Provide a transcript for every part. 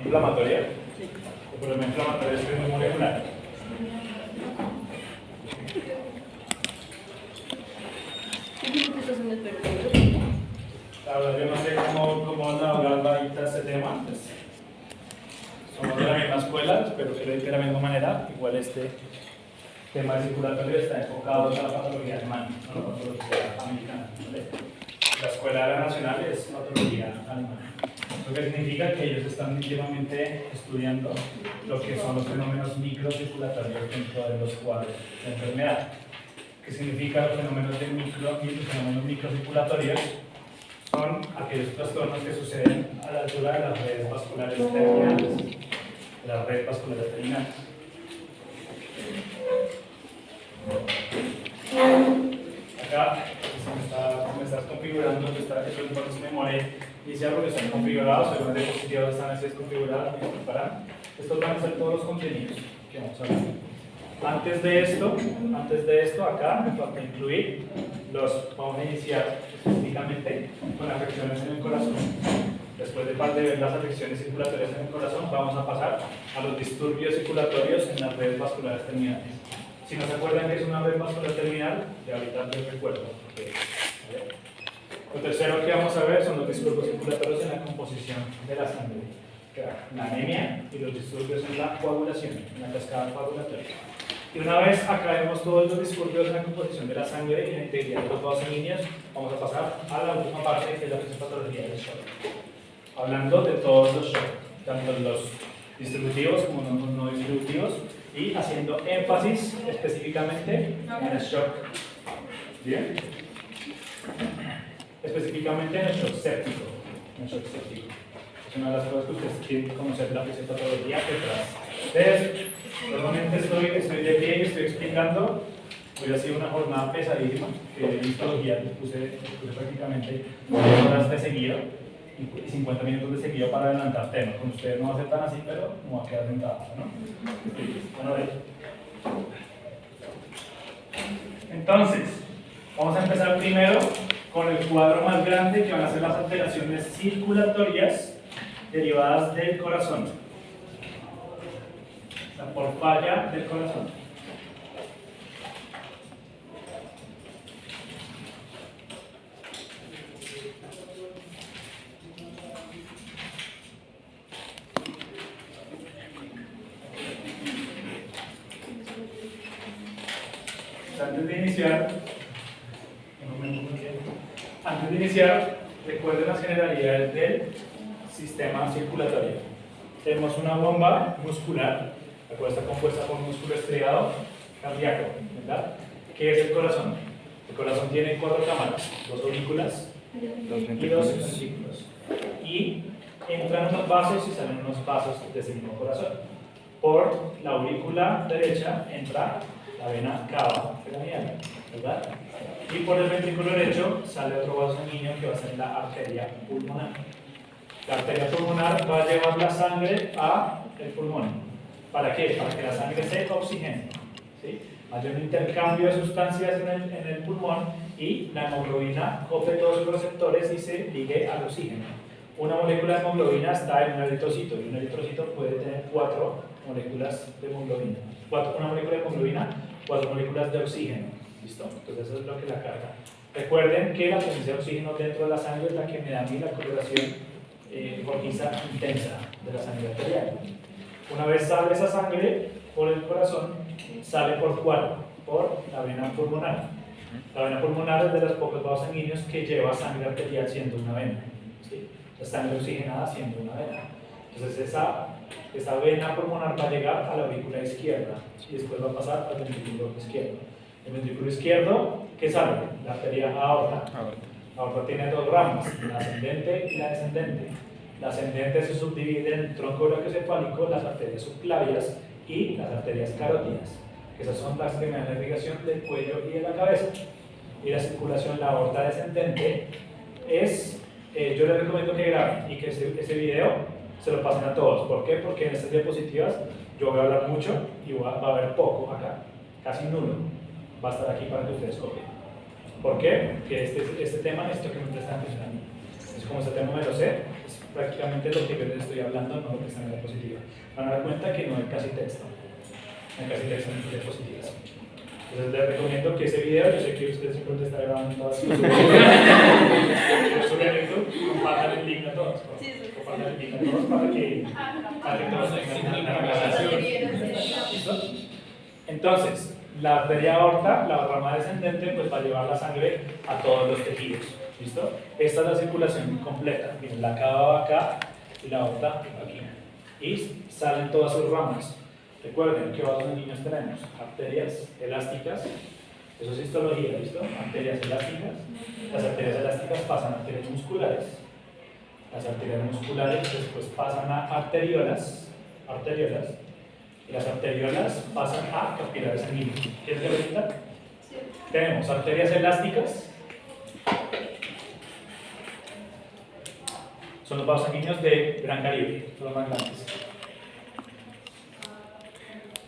inflamatoria. El problema inflamatorio es muy molecular. Ahora, yo no sé cómo navegar ahorita este tema. Pues, somos de la misma escuela, espero que lo diga de la misma manera. Igual este tema circulatorio está enfocado en la patología alemana, no la patología americana. ¿Vale? La escuela de la nacional es patología alemana. Lo que significa que ellos están íntimamente estudiando lo que son los fenómenos microcirculatorios dentro de los cuadros de enfermedad. ¿Qué significa los fenómenos microcirculatorios? Son aquellos trastornos que suceden a la altura de las redes vasculares terminales. Las redes vasculares terminales. Acá me estás configurando, que está hecho en su memoria inicial porque están configurados, según las diapositivas están así desconfiguradas, me disculparán. Estos van a ser todos los contenidos que vamos a ver. Antes de esto, acá me falta incluir vamos a iniciar específicamente con afecciones en el corazón. Después de ver las afecciones circulatorias en el corazón, vamos a pasar a los disturbios circulatorios en las redes vasculares terminales. Si no se acuerdan que es una red vascular terminal, de ahorita les recuerdo. ¿Vale? Lo tercero que vamos a ver son los disturbios circulatorios en la composición de la sangre, la anemia y los disturbios en la coagulación, en la cascada coagulatoria. Y una vez acabemos todos los disturbios en la composición de la sangre y la integridad de los vasos sanguíneos, vamos a pasar a la última parte, que es la fisiopatología del shock. Hablando de todos los shock, tanto los distributivos como los no distributivos, y haciendo énfasis específicamente en el shock. ¿Bien? Específicamente en el shock séptico. Es una de las cosas que ustedes tienen que conocer la fisiopatología detrás. Entonces, normalmente estoy de pie y estoy explicando. Hoy ha sido una jornada pesadísima, que en histología puse prácticamente 10 horas de seguido y 50 minutos de seguido para adelantar temas. Con ustedes no va a ser tan así, pero no va a quedar sentado, ¿no? Bueno, entonces, vamos a empezar primero con el cuadro más grande, que van a ser las alteraciones circulatorias derivadas del corazón, o sea, por falla del corazón. Antes de iniciar, recuerden las generalidades del sistema circulatorio. Tenemos una bomba muscular, la cual está compuesta por músculo estriado cardíaco, ¿verdad? ¿Qué es el corazón? El corazón tiene 4 cámaras, 2 aurículas y 2 ventrículos. Y entran unos vasos y salen unos vasos de ese mismo corazón. Por la aurícula derecha entra la vena cava craneal, ¿verdad? Y por el ventrículo derecho sale otro vaso sanguíneo que va a ser la arteria pulmonar. La arteria pulmonar va a llevar la sangre al pulmón. ¿Para qué? Para que la sangre se oxigene. ¿Sí? Hay un intercambio de sustancias en el pulmón y la hemoglobina coge todos los receptores y se ligue al oxígeno. Una molécula de hemoglobina está en un eritrocito y un eritrocito puede tener 4 moléculas de hemoglobina. Una molécula de hemoglobina, 4 moléculas de oxígeno. ¿Listo? Entonces eso es lo que la carga. Recuerden que la presencia de oxígeno dentro de la sangre es la que me da a mí la coloración rojiza intensa de la sangre arterial. Una vez sale esa sangre por el corazón, sale por ¿cuál? Por la vena pulmonar. La vena pulmonar es de los pocos vasos sanguíneos que lleva sangre arterial siendo una vena. ¿Sí? La sangre oxigenada siendo una vena. Entonces esa vena pulmonar va a llegar a la aurícula izquierda y después va a pasar al ventrículo izquierdo. El ventrículo izquierdo, ¿qué sale? La arteria aorta. La aorta tiene 2 ramas, la ascendente y la descendente. La ascendente se subdivide en el tronco brachiocefálico, las arterias subclavias y las arterias carótidas. Esas son las que me dan la irrigación del cuello y de la cabeza. Y la circulación, la aorta descendente, es, yo les recomiendo que graben y que ese video se lo pasen a todos. ¿Por qué? Porque en estas diapositivas yo voy a hablar mucho y va a haber poco acá, casi nulo. Va a estar aquí para que ustedes copien. ¿Por qué? Porque este tema necesito que me presten atención a mí. Entonces, como este tema me lo sé, pues prácticamente lo que yo les estoy hablando, no lo que está en la diapositiva. Van a dar cuenta que no hay casi texto. No hay casi texto en las diapositivas. Entonces les recomiendo que ese video, yo sé que ustedes siempre están grabando todas sus videos, compartan el link a todos. Compartan el link a todos para que todos tengan la grabación. ¿Listo? Entonces, la arteria aorta, la rama descendente, pues va a llevar la sangre a todos los tejidos. ¿Listo? Esta es la circulación completa. Miren, la cava va acá y la aorta aquí. Y salen todas sus ramas. Recuerden que vasos sanguíneos tenemos arterias elásticas, eso es histología, ¿listo? Arterias elásticas. Las arterias elásticas pasan a arterias musculares. Las arterias musculares después pasan a arteriolas. Y las arteriolas pasan a capilares sanguíneos. ¿Quieres que ahorita? Sí. Tenemos arterias elásticas. Son los vasos sanguíneos de gran calibre, son los más grandes.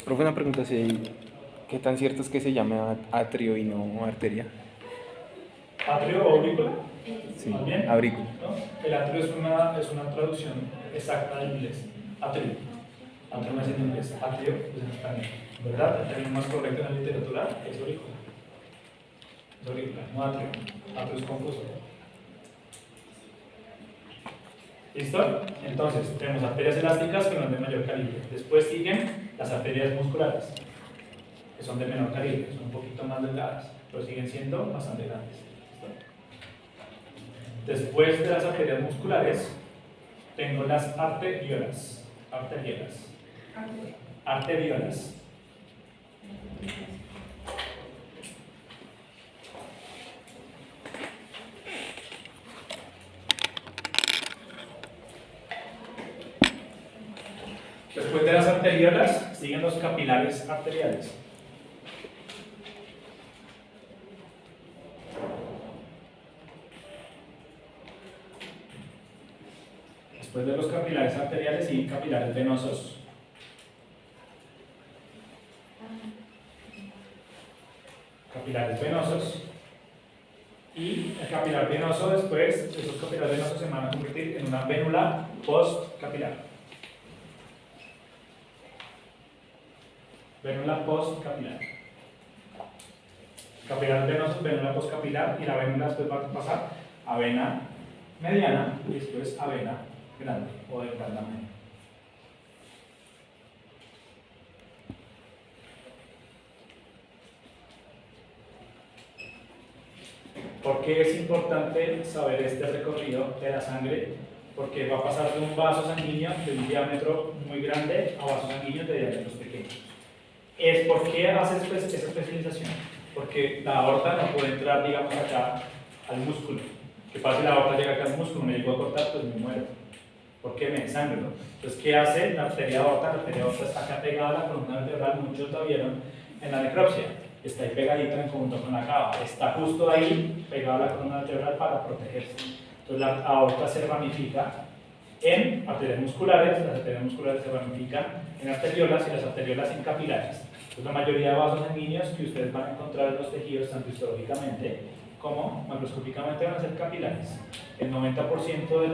Profe, una pregunta, ¿qué tan cierto es que se llame atrio y no arteria? ¿Atrio o aurícula? Sí, bien, aurícula. ¿no? El atrio es una traducción exacta del inglés. Atrio. Atrio no es en inglés, atrio es en español. ¿Verdad? El término más correcto en la literatura es aurícula. Es aurícula, no atrio. Atrio es confuso. ¿Listo? Entonces, tenemos arterias elásticas que son de mayor calibre. Después siguen las arterias musculares, que son de menor calibre, son un poquito más delgadas, pero siguen siendo bastante grandes. ¿Listo? Después de las arterias musculares, tengo las arteriolas. Arteriolas. Después de las arteriolas, siguen los capilares arteriales. Después de los capilares arteriales, siguen capilares venosos. Capilares venosos. Y el capilar venoso, después, esos capilares venosos se van a convertir en una vénula postcapilar. Vénula postcapilar. Capilar venoso, vénula postcapilar, y la vénula después va a pasar a vena mediana y después a vena grande o delgadamente. ¿Por qué es importante saber este recorrido de la sangre? Porque va a pasar de un vaso sanguíneo de un diámetro muy grande a vasos sanguíneos de diámetros pequeños. ¿Por qué hace esa especialización? Porque la aorta no puede entrar, digamos, acá al músculo. ¿Qué pasa si la aorta llega acá al músculo? Me llego a cortar, pues me muero. ¿Por qué? Me desangro. Entonces, ¿qué hace la arteria aorta? La arteria aorta está acá pegada a la columna vertebral, muchos lo vieron en la necropsia. Está ahí pegadito en conjunto con la cava. Está justo ahí, pegada a la columna vertebral para protegerse. Entonces, la aorta se ramifica en arterias musculares, las arterias musculares se ramifican en arteriolas y las arteriolas en capilares. Entonces, la mayoría de vasos sanguíneos que ustedes van a encontrar en los tejidos, tanto histológicamente como macroscópicamente, van a ser capilares. El 90% de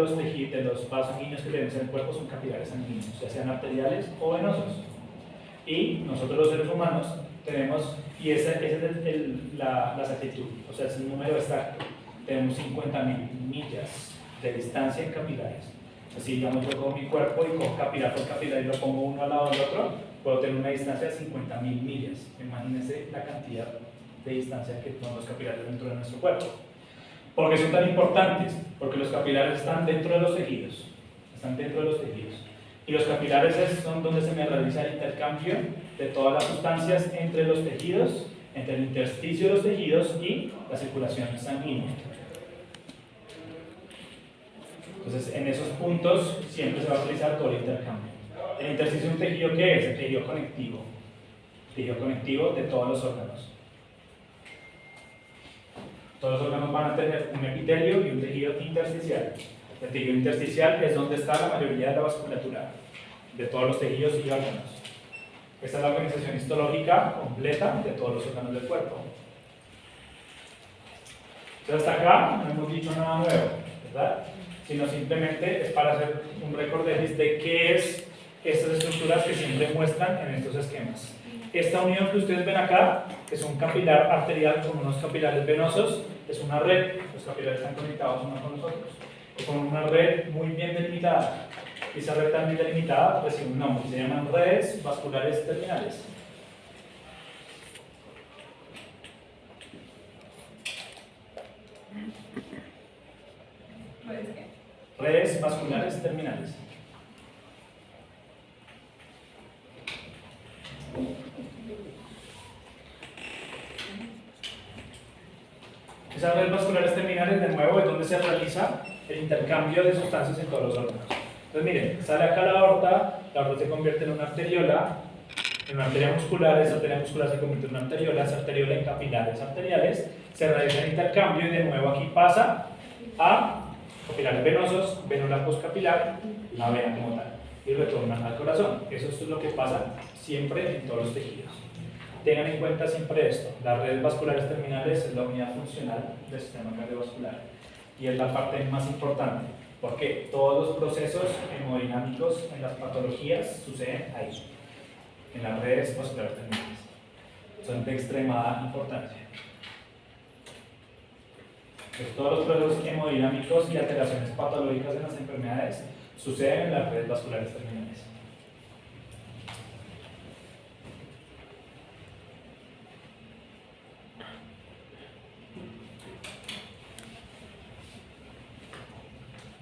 los vasos sanguíneos que tenemos en el cuerpo son capilares sanguíneos, ya sean arteriales o venosos. Y nosotros los seres humanos tenemos, y esa es la exactitud, o sea, es un número exacto, tenemos 50.000 millas de distancia en capilares. Así, digamos, yo cojo mi cuerpo y cojo capilar por capilar y lo pongo uno al lado del otro, puedo tener una distancia de 50.000 millas. Imagínense la cantidad de distancia que son los capilares dentro de nuestro cuerpo. ¿Por qué son tan importantes? Porque los capilares están dentro de los tejidos. Y los capilares son donde se me realiza el intercambio de todas las sustancias entre los tejidos, entre el intersticio de los tejidos y la circulación sanguínea. Entonces, en esos puntos siempre se va a realizar todo el intercambio. El intersticio de un tejido, ¿qué es? El tejido conectivo. El tejido conectivo de todos los órganos. Todos los órganos van a tener un epitelio y un tejido intersticial. El tejido intersticial es donde está la mayoría de la vasculatura de todos los tejidos y órganos. Esta es la organización histológica completa de todos los órganos del cuerpo. Entonces, hasta acá no hemos dicho nada nuevo, ¿verdad? sino simplemente es para hacer un recorderis de qué es estas estructuras que siempre muestran en estos esquemas. Esta unión que ustedes ven acá es un capilar arterial con unos capilares venosos, es una red, los capilares están conectados unos con los otros, con una red muy bien delimitada. Esa red tan bien delimitada recibe un nombre, se llaman redes vasculares terminales. Redes vasculares terminales. Esas redes vasculares terminales, de nuevo, es donde se realiza el intercambio de sustancias en todos los órganos. Entonces, miren, sale acá la aorta se convierte en una arteriola, en una arteria muscular, esa arteria muscular se convierte en una arteriola, esa arteriola en capilares arteriales, se realiza el intercambio y de nuevo aquí pasa a capilares venosos, venola postcapilar, la vena como tal, y retornan al corazón. Eso es lo que pasa siempre en todos los tejidos. Tengan en cuenta siempre esto, las redes vasculares terminales es la unidad funcional del sistema cardiovascular y es la parte más importante, porque todos los procesos hemodinámicos en las patologías suceden ahí, en las redes vasculares terminales. Son de extremada importancia. Pues todos los procesos hemodinámicos y alteraciones patológicas en las enfermedades suceden en las redes vasculares terminales.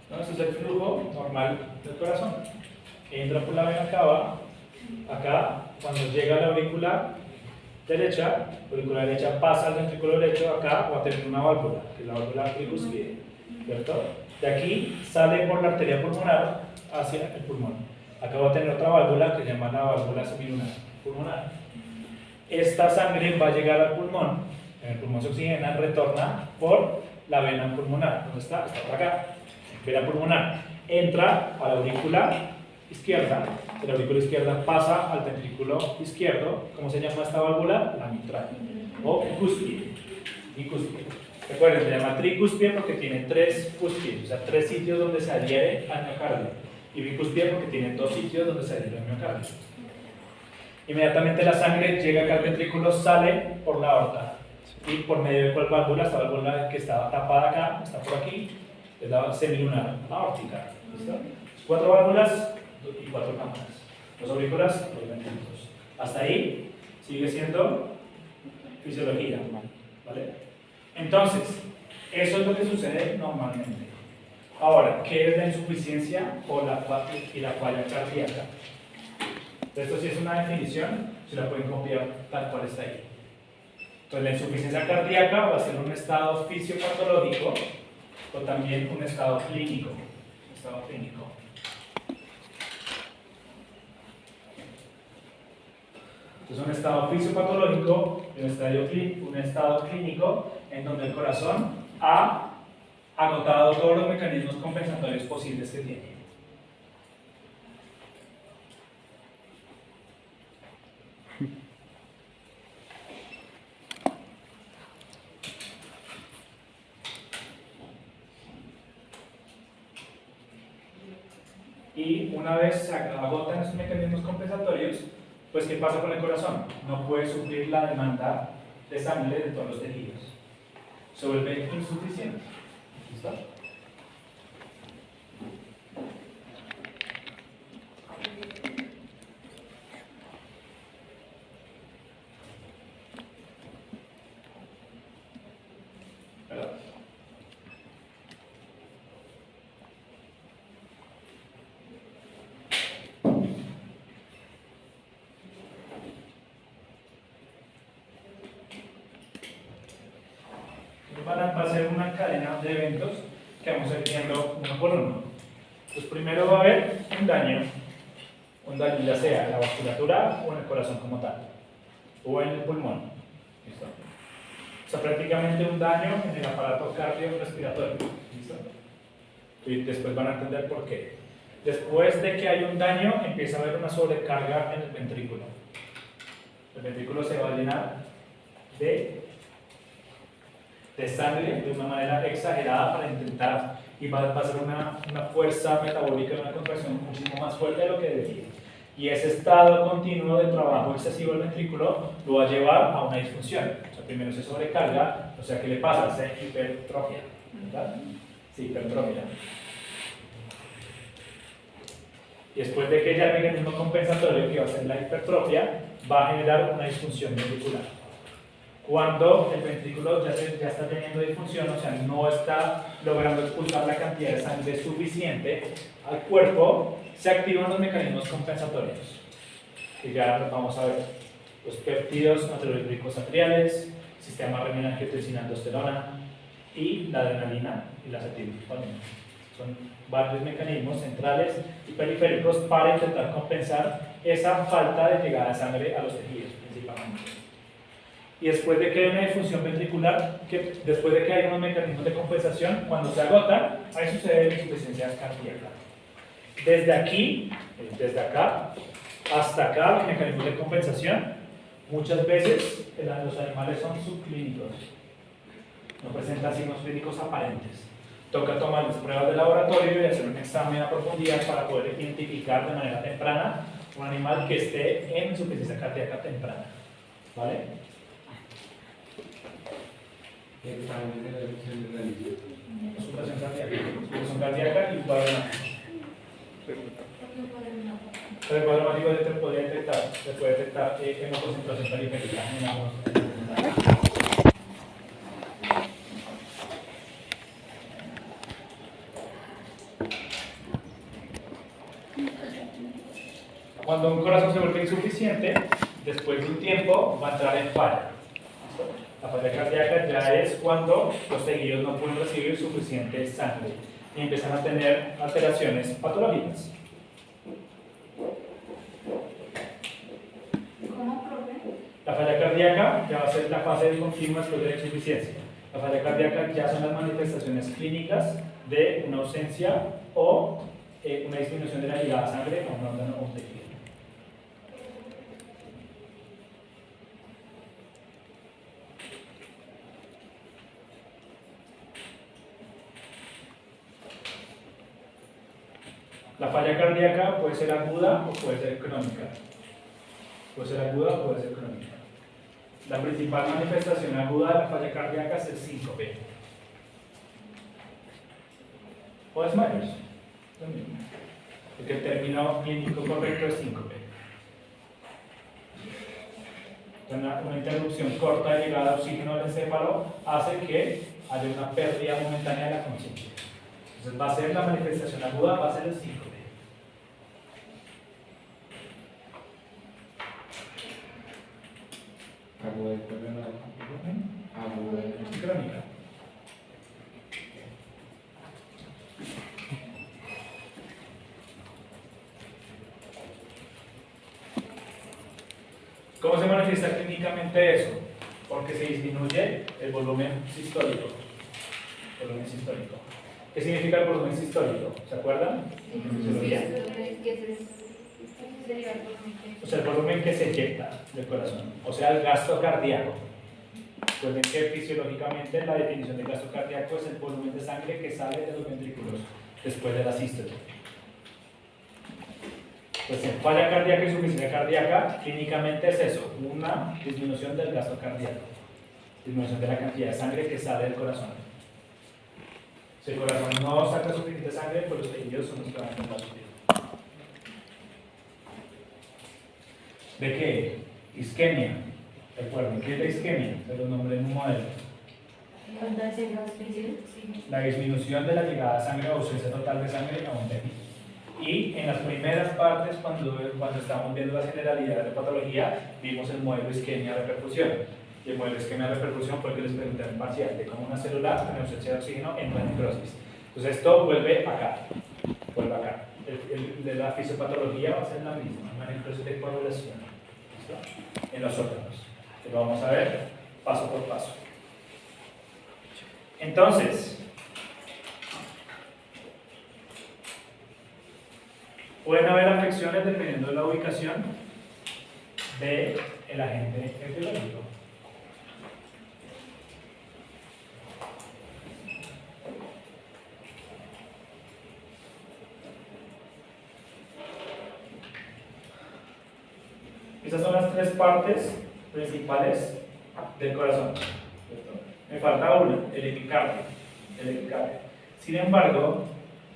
Entonces es el flujo normal del corazón. Entra por la vena cava, acá, cuando llega a la aurícula derecha pasa al ventrículo derecho, acá va a tener una válvula, que es la válvula tricúspide, ¿cierto? De aquí sale por la arteria pulmonar hacia el pulmón. Acá va a tener otra válvula que se llama la válvula semilunar pulmonar. Esta sangre va a llegar al pulmón, en el pulmón se oxigena, retorna por la vena pulmonar. ¿Dónde está? Está por acá. Vena pulmonar. Entra a la aurícula izquierda, de la aurícula izquierda pasa al ventrículo izquierdo. ¿Cómo se llama esta válvula? La mitral o cúspide. Recuerden, se llama tricúspide porque tiene 3 cúspides, o sea, 3 sitios donde se adhiere al miocardio, y bicúspide porque tiene 2 sitios donde se adhiere al miocardio. Inmediatamente la sangre llega acá al ventrículo, sale por la aorta, y por medio de cuál válvula, esta válvula que estaba tapada acá, está por aquí, es la semilunar aórtica. ¿Listo? 4 válvulas y 4 cámaras. 2 aurículas, 2 ventrículos. Hasta ahí sigue siendo fisiología, ¿vale? Entonces, eso es lo que sucede normalmente. Ahora, ¿qué es la insuficiencia o la falla cardíaca? Esto sí es una definición, si la pueden copiar tal cual está ahí. Entonces, la insuficiencia cardíaca va a ser un estado fisiopatológico o también un estado clínico. Entonces, un estado fisiopatológico y un estado clínico en donde el corazón ha agotado todos los mecanismos compensatorios posibles que tiene. Y una vez se agotan esos mecanismos compensatorios, pues ¿qué pasa con el corazón? No puede suplir la demanda de sangre de todos los tejidos. Se vuelve insuficiente. ¿Listo? ¿Verdad? Va a ser una cadena de eventos que vamos a ir viendo uno por uno. Pues primero va a haber un daño ya sea en la vasculatura o en el corazón como tal, o en el pulmón. ¿Listo? O sea, prácticamente un daño en el aparato cardiorrespiratorio. ¿Listo? Y después van a entender por qué. Después de que hay un daño, empieza a haber una sobrecarga en el ventrículo. El ventrículo se va a llenar de sangre de una manera exagerada para intentar y va a ser una fuerza metabólica, una contracción muchísimo más fuerte de lo que debería. Y ese estado continuo de trabajo excesivo del ventrículo lo va a llevar a una disfunción. O sea, primero se sobrecarga, o sea, ¿qué le pasa? Se hipertrofia, ¿verdad? Sí, hipertrofia. Y después de que ya el mecanismo compensatorio que va a ser la hipertrofia, va a generar una disfunción ventricular. Cuando el ventrículo ya está teniendo disfunción, o sea, no está logrando expulsar la cantidad de sangre suficiente al cuerpo, se activan los mecanismos compensatorios, que ya los vamos a ver. Los péptidos natriuréticos atriales, sistema renina-angiotensina-aldosterona y la adrenalina y la acetilcolina. Son varios mecanismos centrales y periféricos para intentar compensar esa falta de llegada de sangre a los tejidos, principalmente. Y después de que hay una disfunción ventricular, después de que hay unos mecanismos de compensación, cuando se agotan, ahí sucede la insuficiencia cardíaca. Desde aquí, desde acá, hasta acá, los mecanismos de compensación, muchas veces los animales son subclínicos, no presentan signos clínicos aparentes. Toca tomarles pruebas de laboratorio y hacer un examen a profundidad para poder identificar de manera temprana un animal que esté en insuficiencia cardíaca temprana. ¿Vale? Supresión cardíaca y cuadro hemático. El cuadro hemático se puede detectar hemoconcentración periférica. Cuando un corazón se vuelve insuficiente, después de un tiempo va a entrar en falla. La falla cardíaca ya es cuando los tejidos no pueden recibir suficiente sangre y empiezan a tener alteraciones patológicas. ¿Cómo, profe? La falla cardíaca ya va a ser la fase continua después de la insuficiencia. La falla cardíaca ya son las manifestaciones clínicas de una ausencia o una disminución de la llegada de sangre a un órgano o un tejido. La falla cardíaca puede ser aguda o puede ser crónica. Puede ser aguda o puede ser crónica. La principal manifestación aguda de la falla cardíaca es el síncope. O desmayos. Porque el término clínico correcto es síncope. Una interrupción corta de llegada de oxígeno al encéfalo hace que haya una pérdida momentánea de la conciencia. Entonces va a ser la manifestación aguda, va a ser el síncope. Aguda y crónica. ¿Cómo se manifiesta clínicamente eso? Porque se disminuye el volumen sistólico. ¿Qué significa el volumen sistólico? ¿Se acuerdan? O sea, el volumen que se eyecta del corazón, o sea, el gasto cardíaco. Recuerden que fisiológicamente la definición de gasto cardíaco es el volumen de sangre que sale de los ventrículos después de la sístole. Pues en falla cardíaca y insuficiencia cardíaca, clínicamente es eso, una disminución del gasto cardíaco, disminución de la cantidad de sangre que sale del corazón. Si el corazón no saca suficiente sangre, pues los tejidos son los que van a intentar sufrir. ¿De qué? Isquemia. Recuerden, ¿qué es la isquemia? Se lo nombré en un modelo. La disminución de la llegada de sangre o ausencia total de sangre a un tejido. Y en las primeras partes, cuando estábamos viendo las generalidades de patología, vimos el modelo isquemia-repercusión. Y el modelo isquemia-repercusión fue el que les pregunté en parcial, de cómo una célula con ausencia de oxígeno entra en necrosis. Entonces esto vuelve acá. La fisiopatología va a ser la misma, una necrosis de coagulación. ¿Listo? En los órganos. Lo vamos a ver paso por paso. Entonces, pueden haber afecciones dependiendo de la ubicación del agente etiológico. Esas son las tres partes principales del corazón. ¿Cierto? Me falta una, el epicardio. Sin embargo,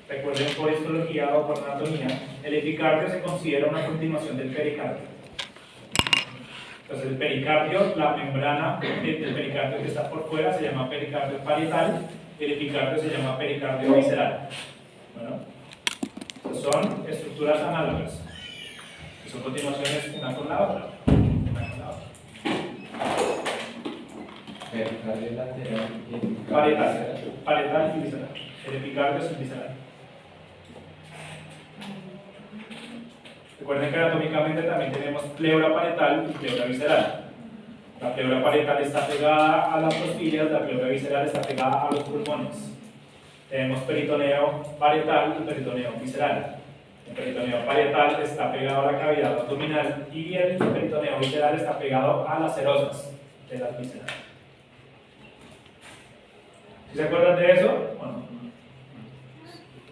recuerden por histología o por anatomía, el epicardio se considera una continuación del pericardio. Entonces el pericardio, la membrana del pericardio que está por fuera se llama pericardio parietal, el epicardio se llama pericardio visceral. Bueno, son estructuras análogas, que son continuaciones una con la otra. Pericardio lateral y Parietal y visceral. El epicardio es el visceral. Recuerden que anatómicamente también tenemos pleura parietal y pleura visceral. La pleura parietal está pegada a las costillas, la pleura visceral está pegada a los pulmones. Tenemos peritoneo parietal y peritoneo visceral. El peritoneo parietal está pegado a la cavidad abdominal y el peritoneo visceral está pegado a las serosas de las vísceras. ¿Sí se acuerdan de eso? Bueno,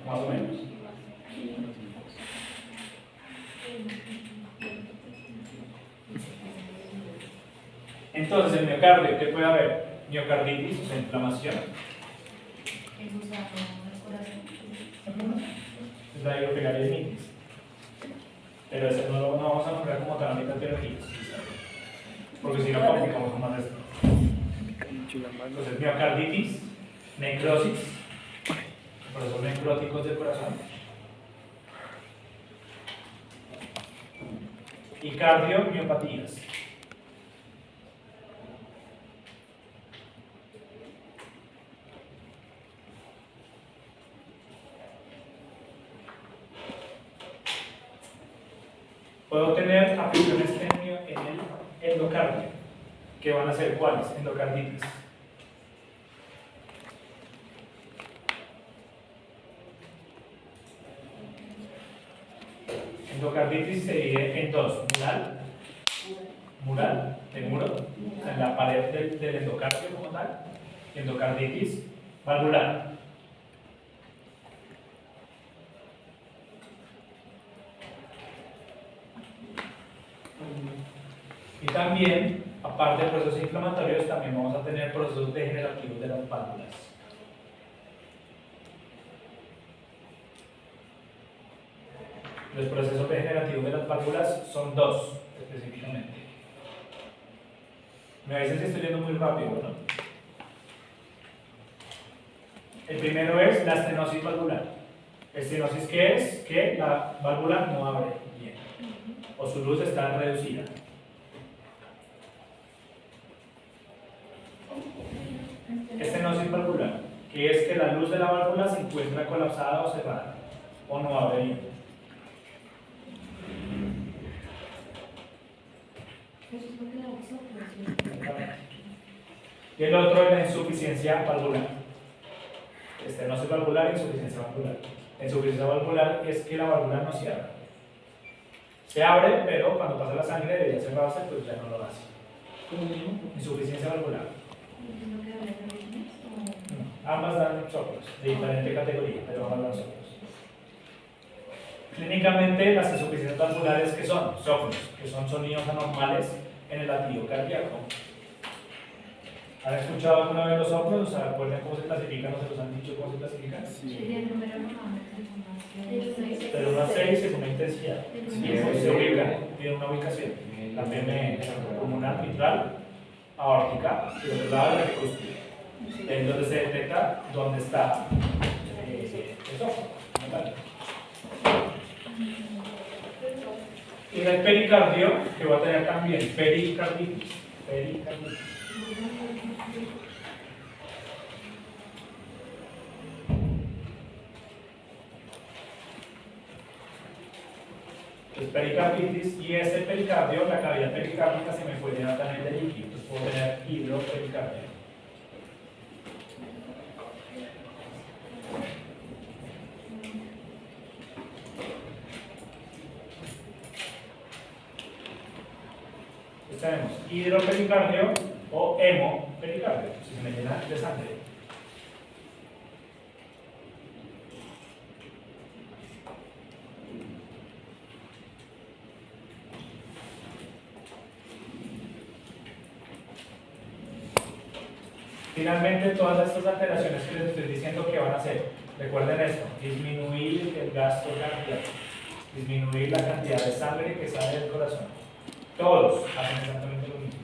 más o menos. Entonces, el miocardio, ¿qué puede haber? Miocarditis, o sea, inflamación. Es la hidropegalinitis. Pero eso no lo vamos a nombrar como tal ahorita en biología, porque si no complicamos más esto. Entonces, miocarditis, necrosis, procesos necróticos del corazón, y cardiomiopatías. Puedo tener afecciones en el endocardio, que van a ser ¿cuáles? Endocarditis. Endocarditis se divide en dos: mural, de muro, o sea, en la pared del endocardio como tal, y endocarditis valvular. Y también, aparte de procesos inflamatorios, también vamos a tener procesos degenerativos de las válvulas. Los procesos degenerativos de las válvulas son dos, específicamente. Me avisen si estoy yendo muy rápido, ¿no? El primero es la estenosis valvular. ¿Estenosis qué es? Que la válvula no abre bien, o su luz está reducida. Estenosis valvular, que es que la luz de la válvula se encuentra colapsada o cerrada, o no abre bien. Y el otro es la insuficiencia valvular. Estenosis valvular e insuficiencia valvular. La insuficiencia valvular es que la válvula no se abre. Se abre, pero cuando pasa la sangre debería cerrarse, pues ya no lo hace. Insuficiencia valvular. Ambas dan soplos, de diferente categoría, pero ambas dan soplos. Clínicamente, las insuficiencias valvulares, ¿qué son? Soplos, que son sonidos anormales en el latido cardíaco. ¿Han escuchado alguna vez los soplos? ¿Se acuerdan cómo se clasifican o se los han dicho cómo se clasifican? Sí. Pero una 6 es una intensidad. Sí, se ubica, tiene una ubicación. La PM pulmonar mitral, aórtica, y del otro lado la tricúspide. Es donde se detecta dónde está el soplo. Y en el pericardio, que va a tener también pericarditis. Es pericarditis, y este pericardio, la cavidad pericárdica, se me puede llenar también de líquido. Entonces puedo tener hidropericardia. Tenemos hidropericardio o hemopericardio, si se me llena de sangre. Finalmente, todas estas alteraciones que les estoy diciendo que van a hacer, recuerden esto, disminuir el gasto cardíaco, disminuir la cantidad de sangre que sale del corazón. Todos hacen exactamente lo mismo.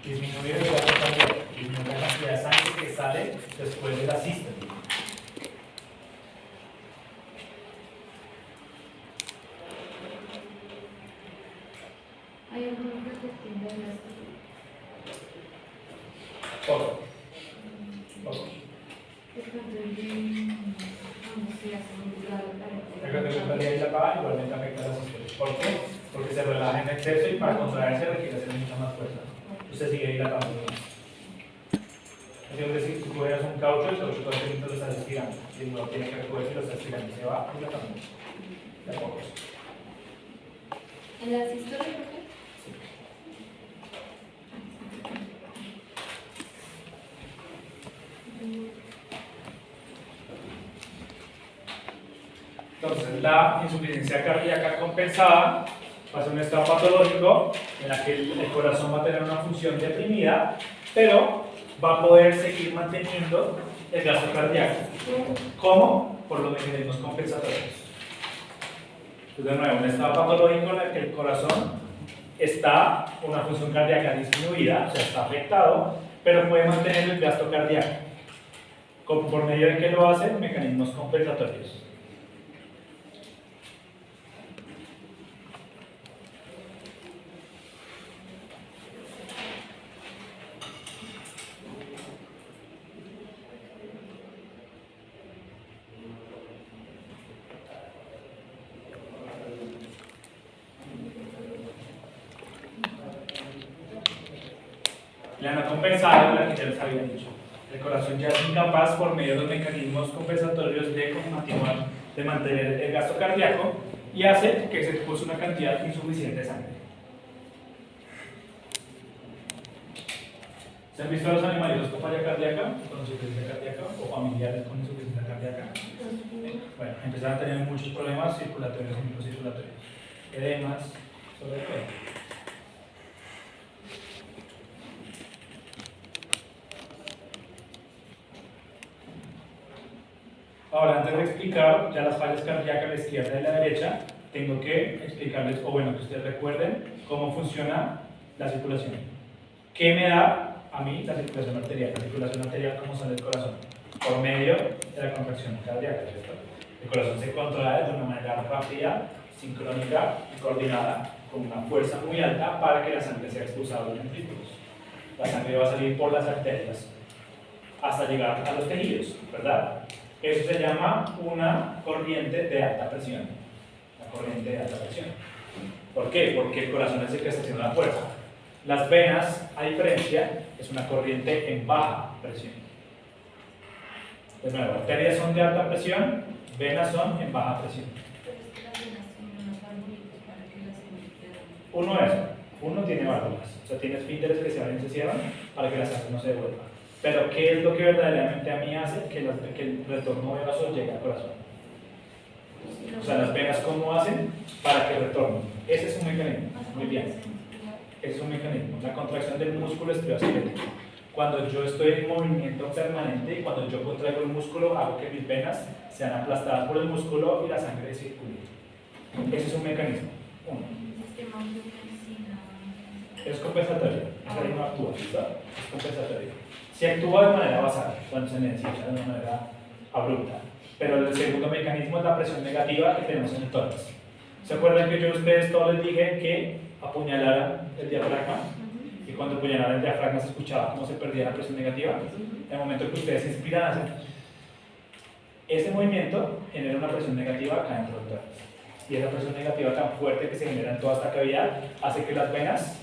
Disminuir el gasto cardíaco, disminuir la cantidad de sangre que sale después de la sístole. Hay algunos que tienden a Poco. Poco. La categoría y la paga igualmente afecta a la sístole. ¿Por qué? Porque se relaja en exceso y para contraerse requiere hacer mucha más fuerza. Usted sigue dilatando más. Es decir, tú juegas un caucho, el caucho todo el tiempo lo estás estirando. Y no tiene que recogerse y lo estás estirando. Se va dilatando. De a pocos. ¿En la sístole, por qué? Entonces, la insuficiencia cardíaca compensada va a ser un estado patológico en la que el corazón va a tener una función deprimida, pero va a poder seguir manteniendo el gasto cardíaco. ¿Cómo? Por los mecanismos compensatorios. Entonces, de nuevo, un estado patológico en el que el corazón está con una función cardíaca disminuida, o sea, está afectado, pero puede mantener el gasto cardíaco. ¿Por medio de qué lo hacen? Mecanismos compensatorios. La no compensada, la que ya les había dicho. El corazón ya es incapaz por medio de los mecanismos compensatorios de continuar, de mantener el gasto cardíaco y hace que se expulse una cantidad insuficiente de sangre. ¿Se han visto a los animalitos con falla cardíaca, con insuficiencia cardíaca o familiares con insuficiencia cardíaca? Bueno, empezaron a tener muchos problemas circulatorios y microcirculatorios. Edemas, sobre todo. Ahora, antes de explicar ya las fallas cardíacas a la izquierda y a la derecha, tengo que explicarles, o bueno, que ustedes recuerden cómo funciona la circulación. ¿Qué me da a mí la circulación arterial? La circulación arterial, ¿cómo sale el corazón? Por medio de la contracción cardíaca, ¿cierto? El corazón se contrae de una manera rápida, sincrónica y coordinada, con una fuerza muy alta para que la sangre sea expulsada de los ventrículos. La sangre va a salir por las arterias hasta llegar a los tejidos, ¿verdad? Eso se llama una corriente de alta presión. La corriente de alta presión. ¿Por qué? Porque el corazón es el que está haciendo la fuerza. Las venas, a diferencia, es una corriente en baja presión. De nuevo, arterias son de alta presión, venas son en baja presión. Uno tiene válvulas, o sea, tiene esfínteres que se abren y se cierran para que la sangre no se devuelva. Pero, ¿qué es lo que verdaderamente a mí hace que el retorno venoso llegue al corazón? O sea, las venas, ¿cómo hacen para que retornen? Ese es un mecanismo. Muy bien. Ese es un mecanismo. La contracción del músculo estriosquelético. Cuando yo estoy en movimiento permanente y cuando yo contraigo el músculo, hago que mis venas sean aplastadas por el músculo y la sangre circule. Ese es un mecanismo. Uno. Es compensatorio. Esa no actúa, ¿sí? Es compensatorio. Se actúa de manera basal, cuando se necesita, de una manera abrupta. Pero el segundo mecanismo es la presión negativa que tenemos en el tórax. ¿Se acuerdan que yo a ustedes todos les dije que apuñalaran el diafragma? Y cuando apuñalaran el diafragma se escuchaba cómo se perdía la presión negativa. En el momento que ustedes inspiran, hacen ese movimiento genera una presión negativa acá dentro del tórax. Y esa presión negativa tan fuerte que se genera en toda esta cavidad hace que las venas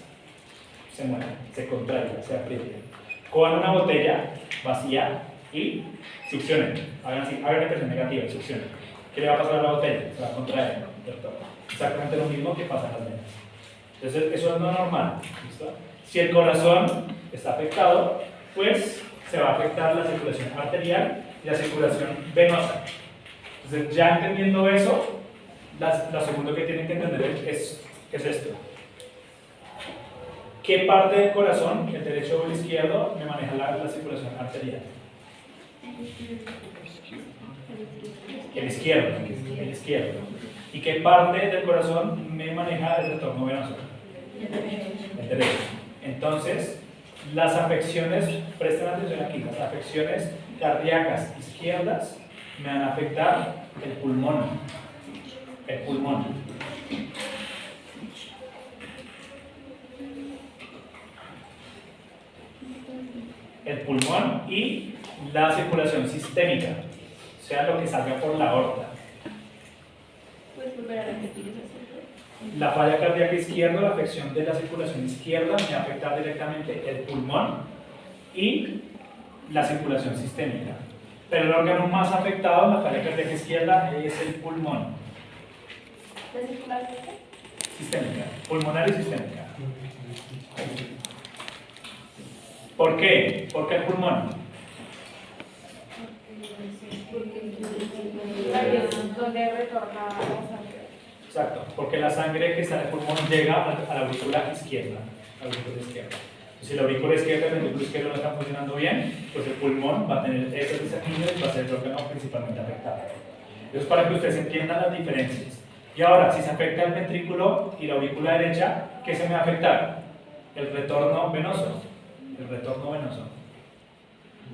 se muevan, se contraigan, se aprieten. Cojan una botella vacía y succionen. Hagan presión negativa y succionen. ¿Qué le va a pasar a la botella? Se va a contraer, ¿cierto? Exactamente lo mismo que pasa en las venas. Entonces, eso es lo normal. ¿Listo? Si el corazón está afectado, pues se va a afectar la circulación arterial y la circulación venosa. Entonces, ya entendiendo eso, lo segundo que tienen que entender es esto. ¿Qué parte del corazón, el derecho o el izquierdo, me maneja la circulación arterial? El izquierdo, el izquierdo. ¿Y qué parte del corazón me maneja el retorno venoso? El derecho. Entonces, las afecciones, presten atención aquí, las afecciones cardíacas izquierdas me van a afectar el pulmón. El pulmón. El pulmón y la circulación sistémica, o sea, lo que salga por la aorta. ¿Puedes volver a repetir eso? La falla cardíaca izquierda, la afección de la circulación izquierda, me va a afectar directamente el pulmón y la circulación sistémica. Pero el órgano más afectado en la falla cardíaca izquierda es el pulmón. ¿La circulación? Sistémica, pulmonar y sistémica. ¿Por qué? ¿Por qué el pulmón? Donde retorna la sangre. Exacto, porque la sangre que está en el pulmón llega a la aurícula izquierda. Si la aurícula izquierda y el ventrículo izquierdo no están funcionando bien, pues el pulmón va a tener esos desaquilibrios y va a ser el órgano principalmente afectado. Eso es para que ustedes entiendan las diferencias. Y ahora, si se afecta el ventrículo y la aurícula derecha, ¿qué se me va a afectar? El retorno venoso. El retorno venoso.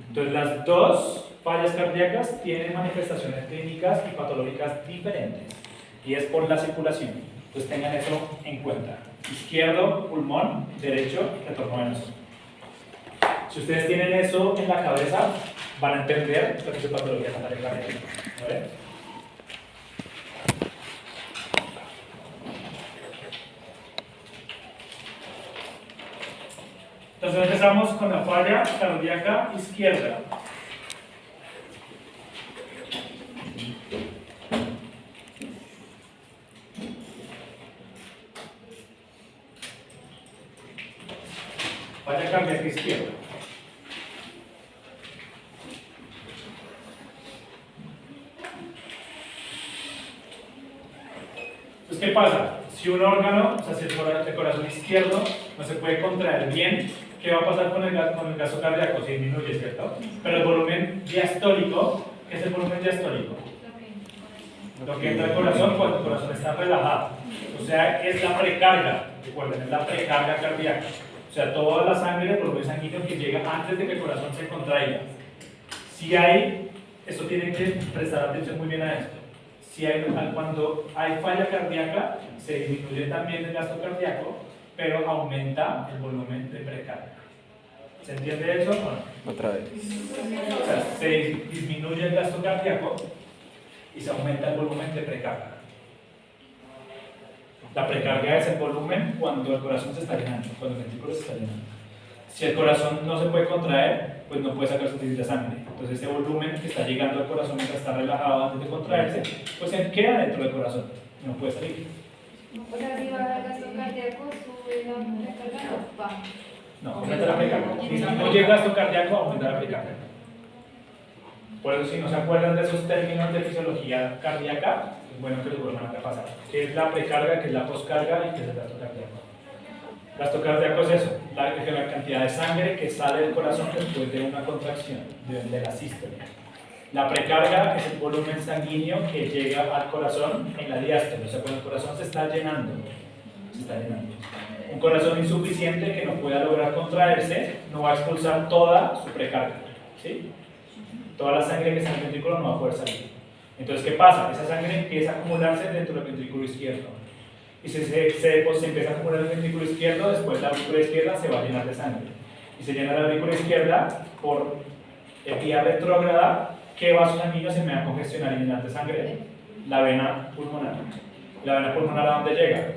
Entonces, las dos fallas cardíacas tienen manifestaciones clínicas y patológicas diferentes. Y es por la circulación. Entonces, tengan eso en cuenta. Izquierdo, pulmón; derecho, retorno venoso. Si ustedes tienen eso en la cabeza, van a entender lo que es patología cardíaca. ¿Vale? Entonces empezamos con la falla cardíaca izquierda. Falla cardíaca izquierda. Entonces, ¿qué pasa? Si un órgano, o sea, si el corazón izquierdo no se puede contraer bien, ¿qué va a pasar con el gasto cardíaco? Se disminuye, ¿cierto? Pero el volumen diastólico, ¿qué es el volumen diastólico? Lo que entra al corazón cuando el corazón está relajado. O sea, es la precarga, recuerden, es la precarga cardíaca. O sea, toda la sangre, el volumen sanguíneo que llega antes de que el corazón se contraiga. Si hay, esto tienen que prestar atención muy bien a esto. Si hay, cuando hay falla cardíaca, se disminuye también el gasto cardíaco, pero aumenta el volumen de precarga. ¿Se entiende eso o no? Otra vez. O sea, se disminuye el gasto cardíaco y se aumenta el volumen de precarga. La precarga es el volumen cuando el corazón se está llenando, cuando el ventrículo se está llenando. Si el corazón no se puede contraer, pues no puede sacar suficiente sangre. Entonces ese volumen que está llegando al corazón mientras está relajado antes de contraerse, pues se queda dentro del corazón y no puede salir. Por arriba del gasto cardíaco sube la precarga o baja. No, aumenta la precarga. Disminuye el gasto cardíaco, aumenta la precarga. Por eso, si no se acuerdan de esos términos de fisiología cardíaca, es bueno que los vuelvan a repasar. ¿Qué es la precarga, qué es la poscarga y qué es el gasto cardíaco? Gasto cardíaco es eso, la cantidad de sangre que sale del corazón después de una contracción, de la sístole. La precarga es el volumen sanguíneo que llega al corazón en la diástole, o sea, cuando el corazón se está llenando. Un corazón insuficiente que no pueda lograr contraerse no va a expulsar toda su precarga, ¿sí? Toda la sangre que está en el ventrículo no va a poder salir. Entonces, ¿qué pasa? Esa sangre empieza a acumularse dentro del ventrículo izquierdo. Y si se empieza a acumular el ventrículo izquierdo, después la aurícula izquierda se va a llenar de sangre. Y se llena la aurícula izquierda por vía retrógrada. ¿Qué vaso sanguíneo se me va a congestionar y llenar de sangre? La vena pulmonar. ¿La vena pulmonar a dónde llega?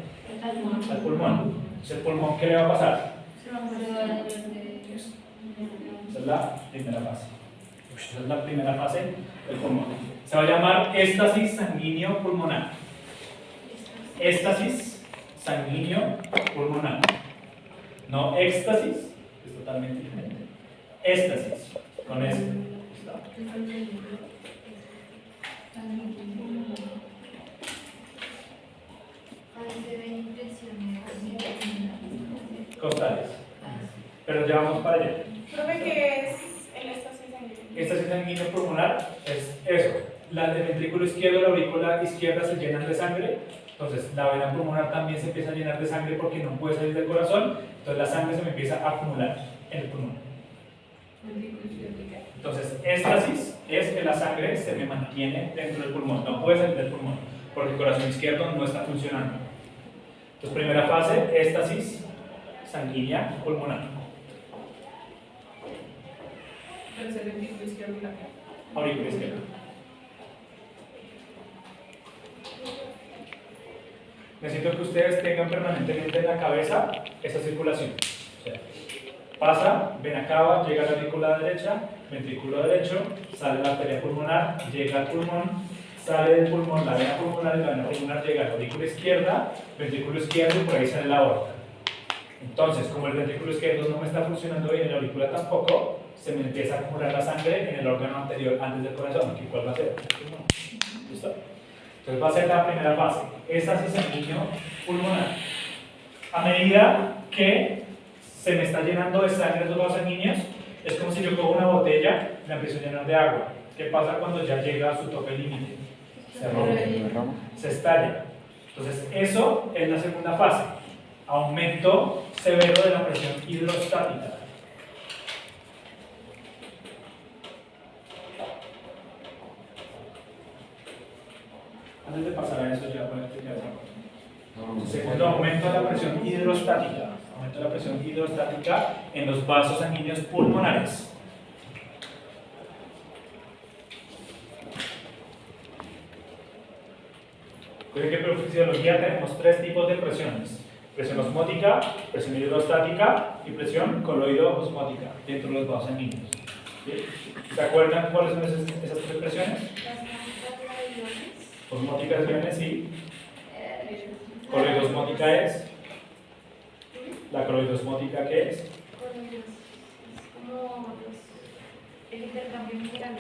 Al pulmón. Entonces, ¿el pulmón qué le va a pasar? Esa es la primera fase. Esa es la primera fase del pulmón. Se va a llamar éstasis sanguíneo pulmonar. Éstasis sanguíneo pulmonar. No éxtasis, es totalmente diferente. Éstasis, con esto. Ahí se ven impresiones. costales. Pero ya vamos para allá. Profe, ¿qué es el éxtasis sanguíneo? Éxtasis sanguíneo pulmonar es eso. El ventrículo izquierdo y la aurícula izquierda se llenan de sangre. Entonces la vena pulmonar también se empieza a llenar de sangre porque no puede salir del corazón. Entonces la sangre se me empieza a acumular en el pulmón. Entonces, éxtasis es que la sangre se me mantiene dentro del pulmón, no puede salir del pulmón, porque el corazón izquierdo no está funcionando. Entonces, primera fase, éxtasis sanguínea pulmonar. Pero es el ventrículo izquierdo y la que. Aurícula izquierda. Necesito que ustedes tengan permanentemente en la cabeza esa circulación. O sea, pasa, vena cava, llega a la aurícula derecha, ventrículo derecho, sale la arteria pulmonar, llega al pulmón, sale del pulmón la vena pulmonar y la vena pulmonar llega a la aurícula izquierda, ventrículo izquierdo y por ahí sale la aorta. Entonces, como el ventrículo izquierdo no me está funcionando bien y la aurícula tampoco, se me empieza a acumular la sangre en el órgano anterior antes del corazón. ¿Cuál va a ser? ¿Listo? Entonces va a ser la primera fase, éxtasis sanguíneo pulmonar. A medida que se me está llenando de sangre los vasos sanguíneos, es como si yo cojo una botella y la empiezo a llenar de agua. ¿Qué pasa cuando ya llega a su tope límite? Se rompe, se estalla. Entonces eso es la segunda fase, aumento severo de la presión hidrostática. Antes de pasar a eso, ya voy a explicar esa cosa. Segundo, aumento de la presión hidrostática. Aumento de la presión hidrostática en los vasos sanguíneos pulmonares. Recuerden que en fisiología tenemos tres tipos de presiones: presión osmótica, presión hidrostática y presión coloidosmótica dentro de los vasos sanguíneos. ¿Sí? ¿Se acuerdan cuáles son esas tres presiones? Osmótica es bien, sí. Coloidosmótica es. ¿La coloidosmótica qué es? Como el intercambio mineral.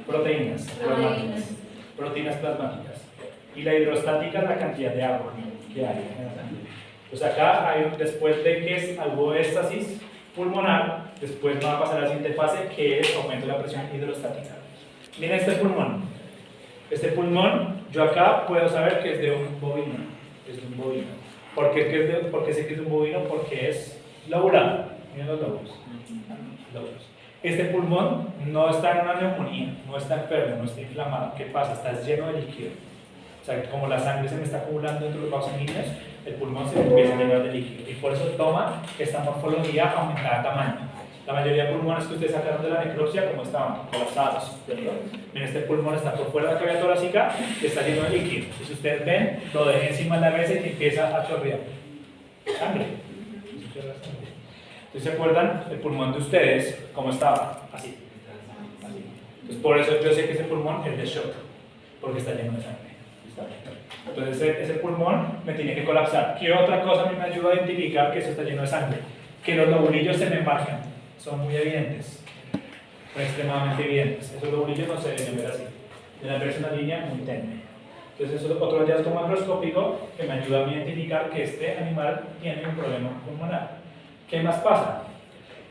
Proteínas plasmáticas. Proteínas plasmáticas. Y la hidrostática es la cantidad de agua que hay en la sangre. Pues acá, después de que hubo éxtasis pulmonar, después va a pasar a la siguiente fase, que es aumento de la presión hidrostática. Miren este pulmón. Este pulmón, yo acá puedo saber que es de un bovino. Es de un bovino. ¿Por qué sé que es de un bovino? Porque es lobulado. Miren los lóbulos. Este pulmón no está en una neumonía, no está enfermo, no está inflamado. ¿Qué pasa? Está lleno de líquido. O sea, como la sangre se me está acumulando dentro de los vasos sanguíneos, el pulmón se empieza a llenar de líquido. Y por eso toma esta morfología aumentada de tamaño. La mayoría de pulmones que ustedes sacaron de la necropsia, como estaban colapsados, ¿cierto? Miren, este pulmón está por fuera de la cavidad torácica, que está lleno de líquido. Y si ustedes ven, lo dejé encima de la mesa y empieza a chorrear sangre. Entonces, ¿se acuerdan? El pulmón de ustedes, ¿cómo estaba? Así. Entonces, por eso yo sé que ese pulmón es de shock, porque está lleno de sangre. ¿Listo? Entonces, ese pulmón me tiene que colapsar. ¿Qué otra cosa a mí me ayuda a identificar que eso está lleno de sangre? Que los lobulillos se me marcan. Son muy evidentes, son extremadamente evidentes. Esos lobulillos no se deben ver así, deben verse una línea muy tenue. Entonces, eso es otro hallazgo macroscópico que me ayuda a identificar que este animal tiene un problema pulmonar. ¿Qué más pasa?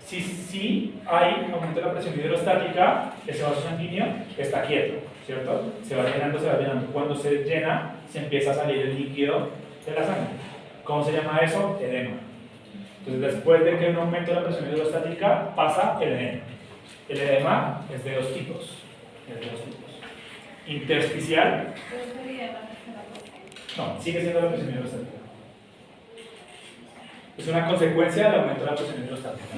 Si hay aumento de la presión hidrostática, ese vaso sanguíneo está quieto, ¿cierto? Se va llenando, se va llenando. Cuando se llena, se empieza a salir el líquido de la sangre. ¿Cómo se llama eso? Edema. Entonces, después de que un aumento de la presión hidrostática, pasa el edema. El edema es de dos tipos. Intersticial. No, sigue siendo la presión hidrostática. Es una consecuencia del aumento de la presión hidrostática.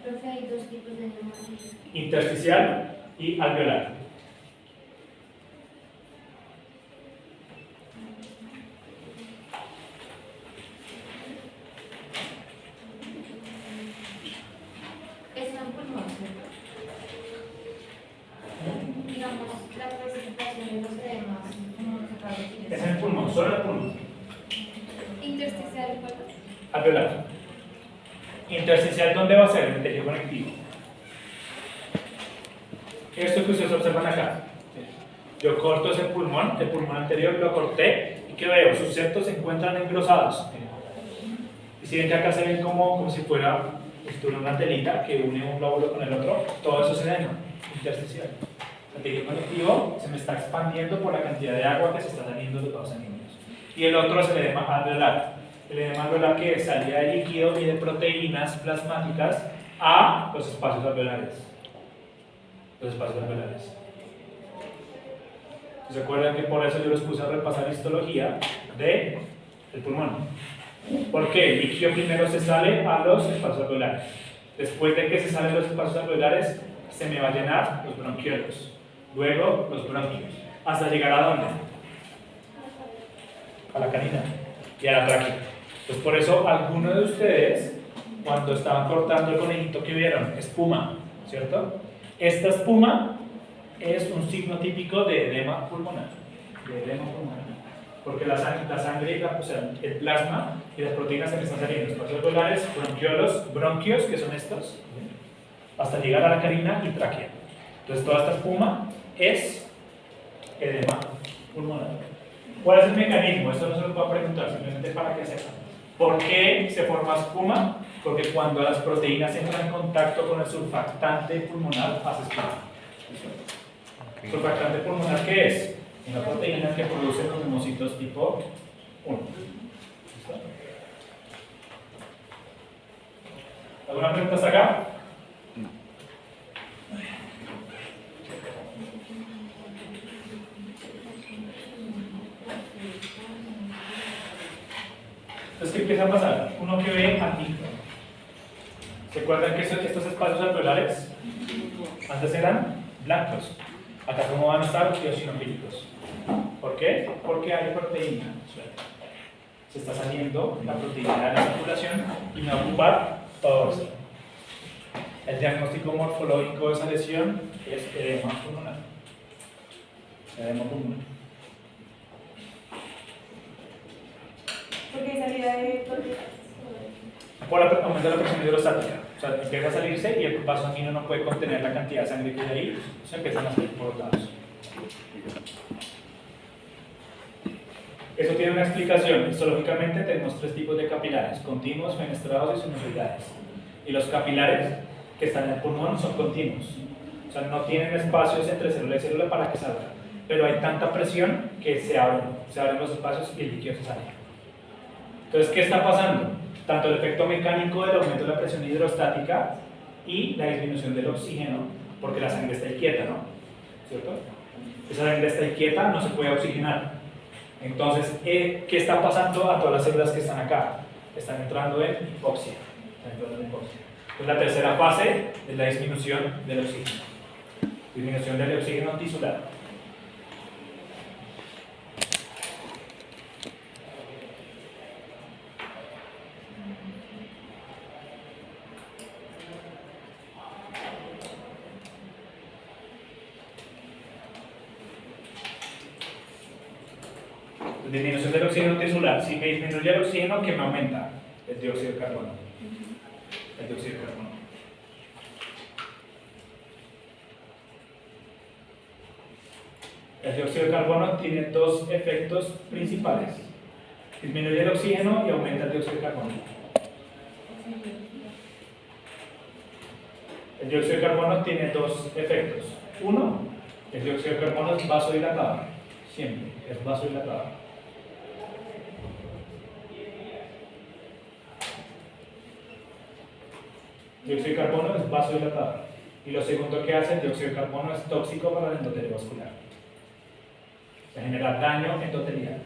Profe, hay dos tipos de neumonía. Intersticial y alveolar. Es un pulmón, ¿cierto? Digamos, la precipitación de los edemas, como nos acaba de decir. Es en el pulmón, solo el pulmón. Intersticial, ¿cuál? Alveolar. Intersticial, ¿dónde va a ser? En el tejido conectivo. Esto que ustedes observan acá. Yo corto ese pulmón, el pulmón anterior lo corté, y ¿qué veo? Sus septos se encuentran engrosados. Y si ven que acá se ven como si fuera una telita que une un lóbulo con el otro, todo eso es edema intersticial. El tejido conectivo se me está expandiendo por la cantidad de agua que se está saliendo de los vasos sanguíneos. Y el otro es el edema alveolar. El edema alveolar que es salida de líquido y de proteínas plasmáticas a los espacios alveolares. Los espacios alveolares. ¿Se acuerdan que por eso yo les puse a repasar histología del pulmón? Porque el líquido primero se sale a los espacios alveolares. Después de que se salen los espacios alveolares, se me va a llenar los bronquiolos. Luego los bronquios. ¿Hasta llegar a dónde? A la canina y a la tráquea. Pues por eso algunos de ustedes, cuando estaban cortando el conejito que vieron, espuma, ¿cierto? Esta espuma es un signo típico de edema pulmonar. Porque la sangre, o sea, el plasma y las proteínas se me están saliendo, espacios alveolares, bronquiolos, bronquios, que son estos, hasta llegar a la carina y tráquea. Entonces toda esta espuma es edema pulmonar. ¿Cuál es el mecanismo? Esto no se lo voy a preguntar, simplemente para que sepan. ¿Por qué se forma espuma? Porque cuando las proteínas entran en contacto con el surfactante pulmonar, hace espuma. ¿El surfactante pulmonar qué es? Una proteína que produce los neumocitos tipo 1. ¿Listo? ¿Alguna pregunta hasta acá? Entonces, ¿qué empieza a pasar? Uno que ve aquí. ¿Se acuerdan que estos espacios alveolares antes eran blancos? Acá, ¿cómo van a estar? Eosinofílicos. ¿Por qué? Porque hay proteína. Se está saliendo la proteína de la circulación y me va a ocupar todo esto. El diagnóstico morfológico de esa lesión es edema pulmonar. Edema pulmonar. Porque hay salida de proteínas. Por aumento de la presión hidrostática. O sea, empieza a salirse y el vaso sanguíneo no puede contener la cantidad de sangre que hay ahí, se empiezan a salir por los lados. Eso tiene una explicación. Histológicamente tenemos tres tipos de capilares: continuos, fenestrados y sinusoidales. Y los capilares que están en el pulmón son continuos. O sea, no tienen espacios entre célula y célula para que salgan. Pero hay tanta presión que se abren los espacios y el líquido se sale. Entonces, ¿qué está pasando? Tanto el efecto mecánico del aumento de la presión hidrostática y la disminución del oxígeno, porque la sangre está inquieta, ¿no? ¿Cierto? Esa sangre está inquieta, no se puede oxigenar. Entonces, ¿qué está pasando a todas las células que están acá? Están entrando en hipoxia. Pues la tercera fase es la disminución del oxígeno. Disminución del oxígeno tisular. Disminución del oxígeno tisular. Si me disminuye el oxígeno, ¿qué me aumenta? El dióxido de carbono. El dióxido de carbono. El dióxido de carbono tiene dos efectos principales. Disminuye el oxígeno y aumenta el dióxido de carbono. El dióxido de carbono tiene dos efectos. Uno, el dióxido de carbono es vasodilatador. Siempre es vasodilatador. El dióxido de carbono es vasodilatador. Y lo segundo que hace el dióxido de carbono es tóxico para el endotelio vascular. Se genera daño endotelial.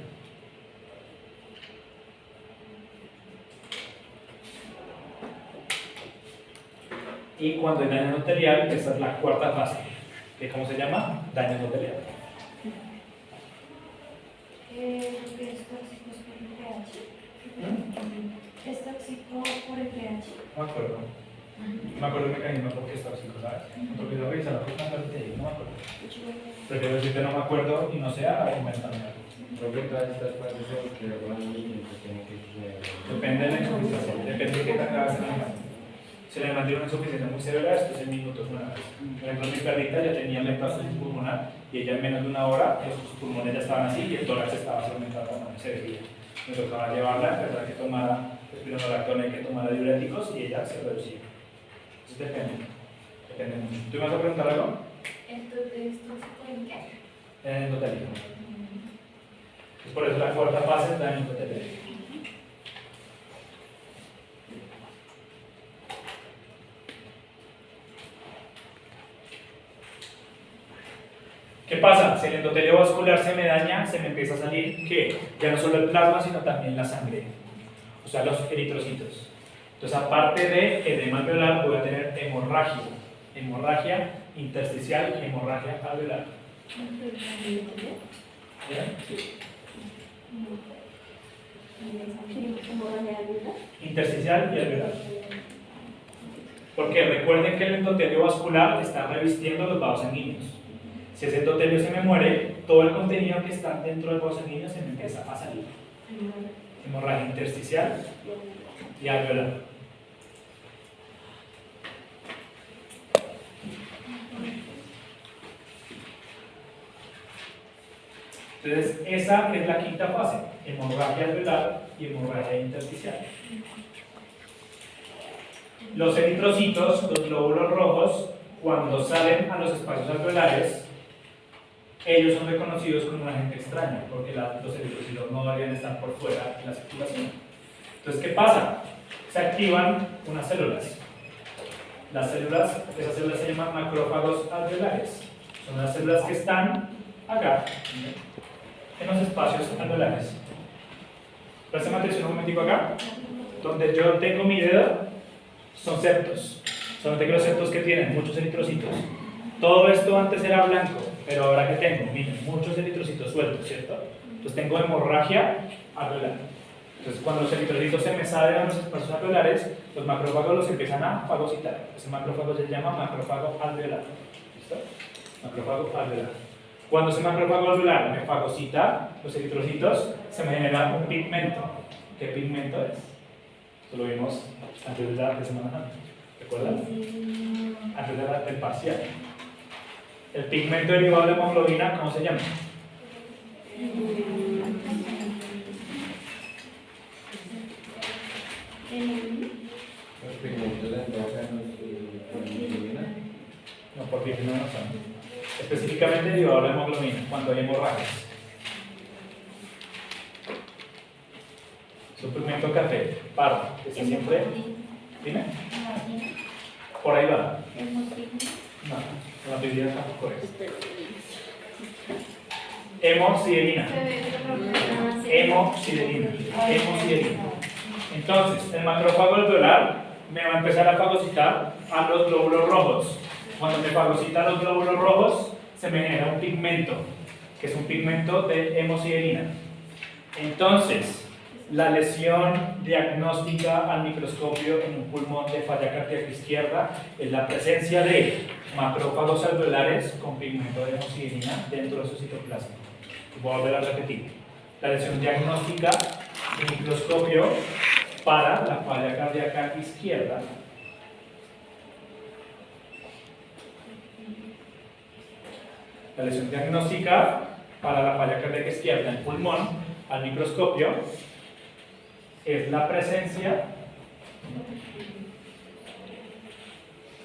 Y cuando hay daño endotelial, esa es la cuarta fase, que ¿cómo se llama? Daño endotelial. ¿Es tóxico por el pH? ¿Es tóxico por el pH? No me acuerdo. No me acuerdo el mecanismo porque es tóxico, ¿sabes? Porque lo revisé la puta no me acuerdo. Prefiero decirte no me acuerdo y no sea a inventarme algo. Creo que todas estas fases son que van y se tienen que Depende de la insuficiencia, depende de qué tan grave sea la insuficiencia. Si le mantiene una insuficiencia muy severa, esto es en minutos una vez. Por ejemplo, mi perrita ya tenía metástasis pulmonar y ella en menos de una hora sus pulmones ya estaban así y el tórax estaba segmentado, se veía. Me tocaba llevarla, verdad que tomara espironolactona y que tomara diuréticos y ella se reducía. Entonces depende mucho. ¿Tú me vas a preguntar algo? ¿Esto se puede en qué? En el endotelium. Pues por eso la cuarta fase está en el endotelium. ¿Qué pasa? Si el endotelio vascular se me daña, se me empieza a salir, ¿qué? Ya no solo el plasma, sino también la sangre. O sea, los eritrocitos. Entonces, aparte de edema alveolar, voy a tener hemorragia. Hemorragia intersticial y hemorragia alveolar. ¿Ya? Sí. Intersticial y alveolar. Porque recuerden que el endotelio vascular está revistiendo los vasos sanguíneos. Si ese endotelio se me muere, todo el contenido que está dentro del vaso sanguíneo se me empieza a salir. Hemorragia intersticial y alveolar. Entonces, esa es la quinta fase, hemorragia alveolar y hemorragia intersticial. Los eritrocitos, los glóbulos rojos, cuando salen a los espacios alveolares, ellos son reconocidos como un agente extraño, porque los eritrocitos no deberían estar por fuera de la circulación. Entonces, ¿qué pasa? Se activan unas células. Las células, esas células se llaman macrófagos alveolares. Son las células que están acá, en los espacios alveolares. Préstame atención un momentico acá. Donde yo tengo mi dedo, son septos. Son los septos que tienen muchos eritrocitos. Todo esto antes era blanco, pero ahora que tengo, miren, muchos eritrocitos sueltos, ¿cierto? Entonces tengo hemorragia alveolar. Entonces cuando los eritrocitos se me salen a los espacios alveolares, los macrófagos los empiezan a fagocitar. Ese macrófago se llama macrófago alveolar. ¿Listo? Macrófago alveolar. Cuando ese macrófago alveolar me fagocita los eritrocitos, se me genera un pigmento. ¿Qué pigmento es? Esto lo vimos antes de la semana antes. ¿Recuerdan? Antes del parcial. El pigmento derivado de la hemoglobina, ¿cómo se llama? Los pigmentos endógenos por hemoglobina. No, por no son. Específicamente derivado de la hemoglobina, cuando hay hemorragias. Es un pigmento café, pardo, que se siempre. ¿Dime? Por ahí va. No, la bebida tampoco es. Hemosiderina. Hemosiderina. Hemosiderina. Entonces, el macrófago alveolar me va a empezar a fagocitar a los glóbulos rojos. Cuando me fagocita a los glóbulos rojos, se me genera un pigmento, que es un pigmento de hemosiderina. Entonces, la lesión diagnóstica al microscopio en un pulmón de falla cardíaca izquierda es la presencia de macrófagos alveolares con pigmento de hemosiderina dentro de su citoplasma. Voy a volver a repetir. La lesión diagnóstica en microscopio para la falla cardíaca izquierda la lesión diagnóstica para la falla cardíaca izquierda en pulmón al microscopio es la presencia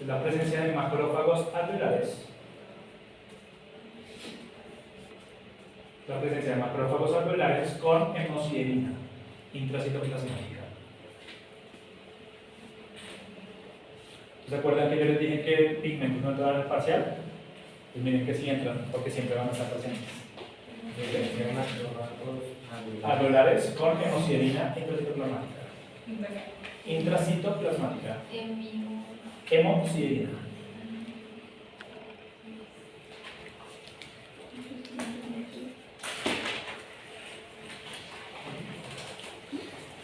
de macrófagos alveolares. La presencia de macrófagos alveolares con hemosiderina intracitoplasmática. ¿Se acuerdan que yo les dije que pigmentos no entraban en el parcial? Pues miren que sí entran, porque siempre van a estar presentes. Alveolares con hemosiderina intracitoplasmática. Intracitoplasmática. Hemosiderina.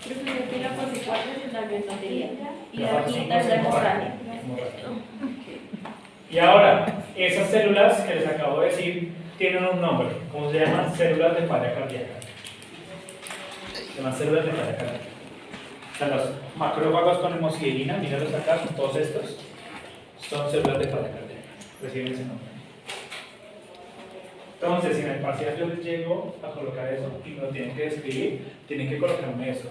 Prefiero que la fase 4 es la endotelio y La la fase quinta es la cinco es hemorragia. Y ahora, esas células que les acabo de decir tienen un nombre. ¿Cómo se llaman? Células de falla cardíaca. Se llaman células de falla cardíaca. O sea, los macrófagos con hemosiderina, míralos acá, son todos estos, son células de falla cardíaca. Reciben ese nombre. Entonces, si en el parcial yo les llego a colocar eso y me lo tienen que describir, Tienen que colocarme eso.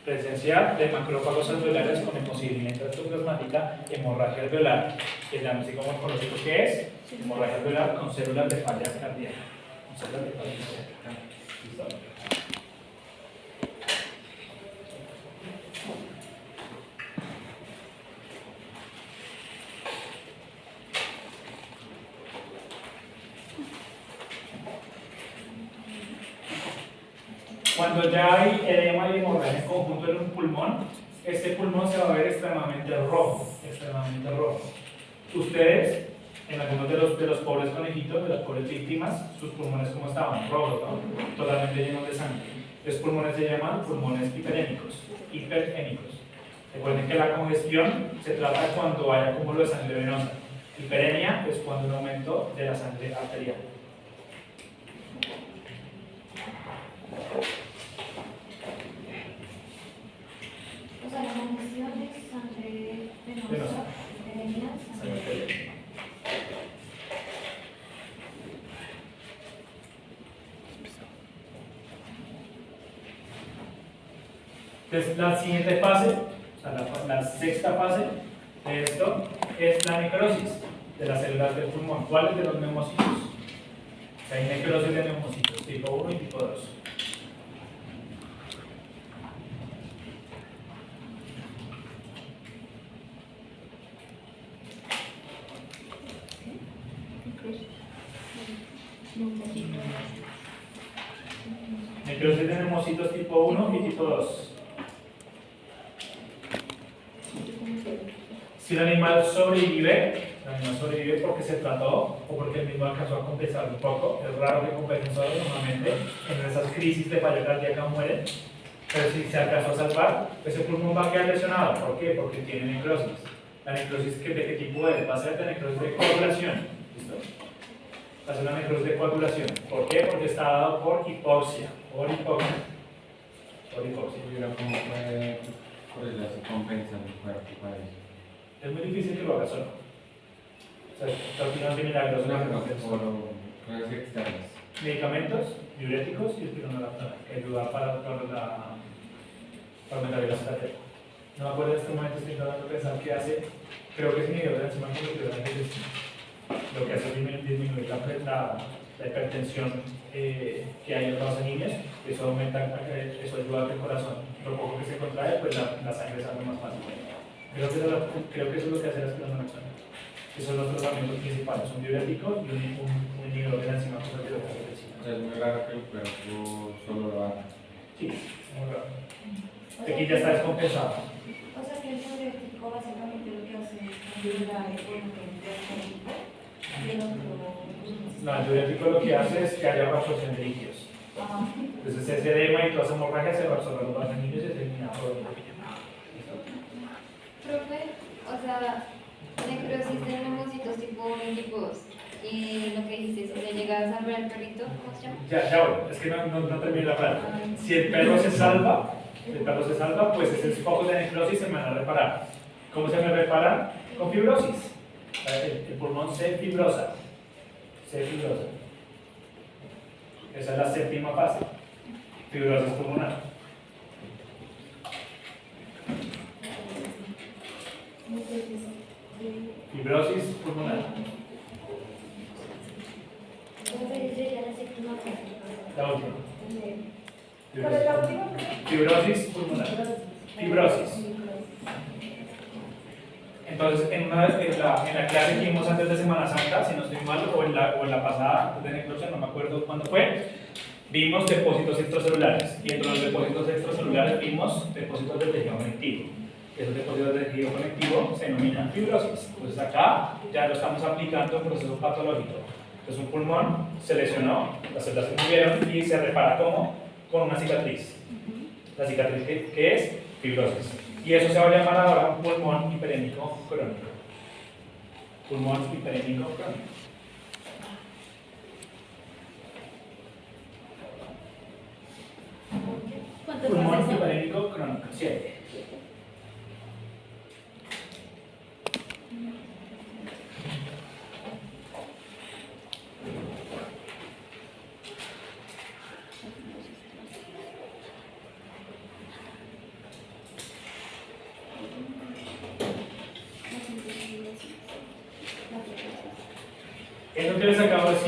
Presencia de macrófagos alveolares con hemosiderina intraplasmática, hemorragia alveolar, que ya no sé cómo conocido que es, hemorragia alveolar con células de falla cardíaca. Con células de falla cardíaca. ¿Listo? Cuando ya hay edema y hemorragia en conjunto en un pulmón, este pulmón se va a ver extremadamente rojo, extremadamente rojo. Ustedes, en algunos de los pobres conejitos, de las pobres víctimas, sus pulmones como estaban, rojos, ¿no? Totalmente llenos de sangre. Los pulmones se llaman pulmones hiperémicos, hiperémicos. Recuerden que la congestión se trata cuando hay acúmulo de sangre venosa. Hiperemia es cuando hay un aumento de la sangre arterial. O sea, la congestión es sangre Venosa. venosa, hiperemia, Sangre sangre. arterial. Entonces, la siguiente fase, o sea, la sexta fase de esto es la necrosis de las células del pulmón. ¿Cuáles de los neumocitos? O sea, hay necrosis de neumocitos, tipo 1 y tipo 2. Necrosis de neumocitos tipo 1 y tipo 2. Si el animal sobrevive porque se trató o porque el mismo alcanzó a compensar un poco, es raro que compensen solo, normalmente en esas crisis de falla cardíaca mueren, pero si se alcanzó a salvar, pues el pulmón va a quedar lesionado. ¿Por qué? Porque tiene necrosis. La necrosis, ¿de qué tipo es? Va a ser de necrosis de coagulación. ¿Listo? Va a ser una necrosis de coagulación. ¿Por qué? Porque está dado por hipoxia. Por hipoxia. Por hipoxia. Pero ¿cómo puede correlación se compensa el cuerpo para eso? Es muy difícil que lo haga solo. O sea, creo que no es milagroso No, que pero lo haga por solo. cosas externas. Medicamentos, diuréticos y espironolactona, que ayuda para aumentar el azúcar. No me acuerdo en este momento, estoy tratando de pensar qué hace. Creo que es inhibidor de la enzima convertidora de angiotensina. Lo que hace es disminuir la hipertensión que hay en los niños. Eso aumenta, eso ayuda a que el corazón, lo poco que se contrae, pues la sangre salga más fácil. Creo que eso es lo que hace la espironolactona. Esos son los tratamientos principales, un diurético y un inhibidor de la enzima convertidora de angiotensina. O sea, es muy raro que el cuerpo solo lo haga. Sí, muy raro. Aquí ya está descompensado. O sea, que el diurético básicamente lo que hace es ayudar a y el otro. No, el diurético lo que hace es que haya absorción de líquidos. Ah, Entonces ese edema y toda esa hemorragia se va a absorber los niños y se elimina todo. profe, o sea, necrosis de neumocitos tipo 1 y tipo 2. Y lo que dices, si le llega a salvar al perrito, ¿cómo se llama? Ya voy, es que no terminé la frase. Si el perro se salva, pues esos focos de necrosis se me van a reparar. ¿Cómo se me reparan? Con fibrosis. El pulmón se fibrosa. Esa es la séptima fase. Fibrosis pulmonar. Fibrosis pulmonar. La última. ¿Cuál es la última? Fibrosis pulmonar. Fibrosis. Entonces, en la clase que vimos antes de Semana Santa, si no estoy mal, o en la pasada, antes de necrosis, no me acuerdo cuándo fue, vimos depósitos extracelulares. Y entre los depósitos extracelulares vimos depósitos de tejido conectivo. Esos depósitos de tejido conectivo se denominan fibrosis. Entonces acá ya lo estamos aplicando en proceso patológico. Entonces un pulmón se lesionó, las células se movieron y se repara ¿cómo? Con una cicatriz. La cicatriz que es fibrosis. Y eso se va a llamar ahora un pulmón hiperémico crónico. Pulmón hiperémico crónico. ¿Cuántas Pulmón fases son? hiperémico crónico. 7.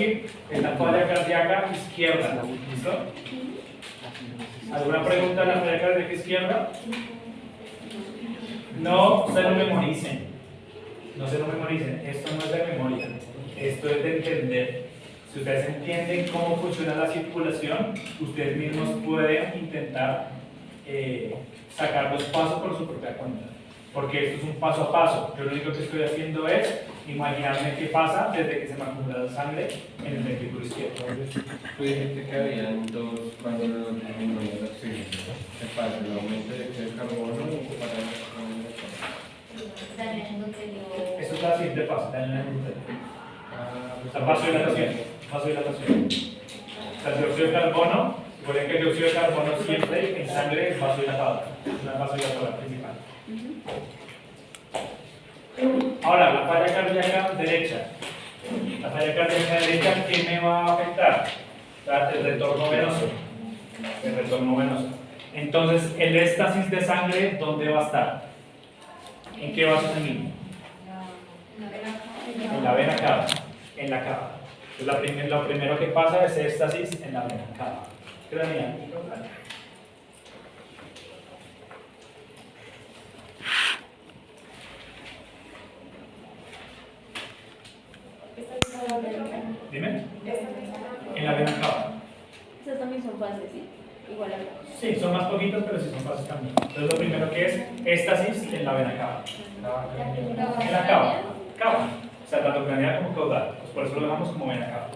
decir es la falla cardíaca izquierda. ¿Listo? ¿Alguna pregunta de la falla cardíaca izquierda? No se lo memoricen. No se lo memoricen. Esto no es de memoria. Esto es de entender. Si ustedes entienden cómo funciona la circulación, ustedes mismos pueden intentar sacar los pasos por su propia cuenta. Porque esto es un paso a paso. Yo lo único que estoy haciendo es imaginarme qué pasa desde que se me acumula la sangre en el ventrículo izquierdo. Tú dijiste que habían dos cuando no disminuye el oxígeno. ¿Qué pasa? ¿El aumento de dióxido de carbono o para Eso es la siguiente fase, daño en el gluten. O sea, vasodilatación. O sea, el dióxido de carbono, recuerden que el dióxido de carbono siempre en sangre es vasodilatado, es una vasodilatadora principal. Ahora, la falla cardíaca derecha. La falla cardíaca derecha, ¿qué me va a afectar? O sea, el retorno venoso. El retorno venoso. Entonces, el éstasis de sangre, ¿dónde va a estar? ¿En qué vaso sanguíneo? En la vena cava. En la cava. Entonces, lo primero que pasa es éstasis en la vena cava. Craneal. Dime. En la vena cava. Esas también son fases, ¿sí? Igual acá. Sí, son más poquitos, pero sí son fases también. Entonces, lo primero que es éstasis en la vena cava. En la cava. Cava. O sea, tanto craneal como caudal. Pues por eso lo dejamos como vena cava.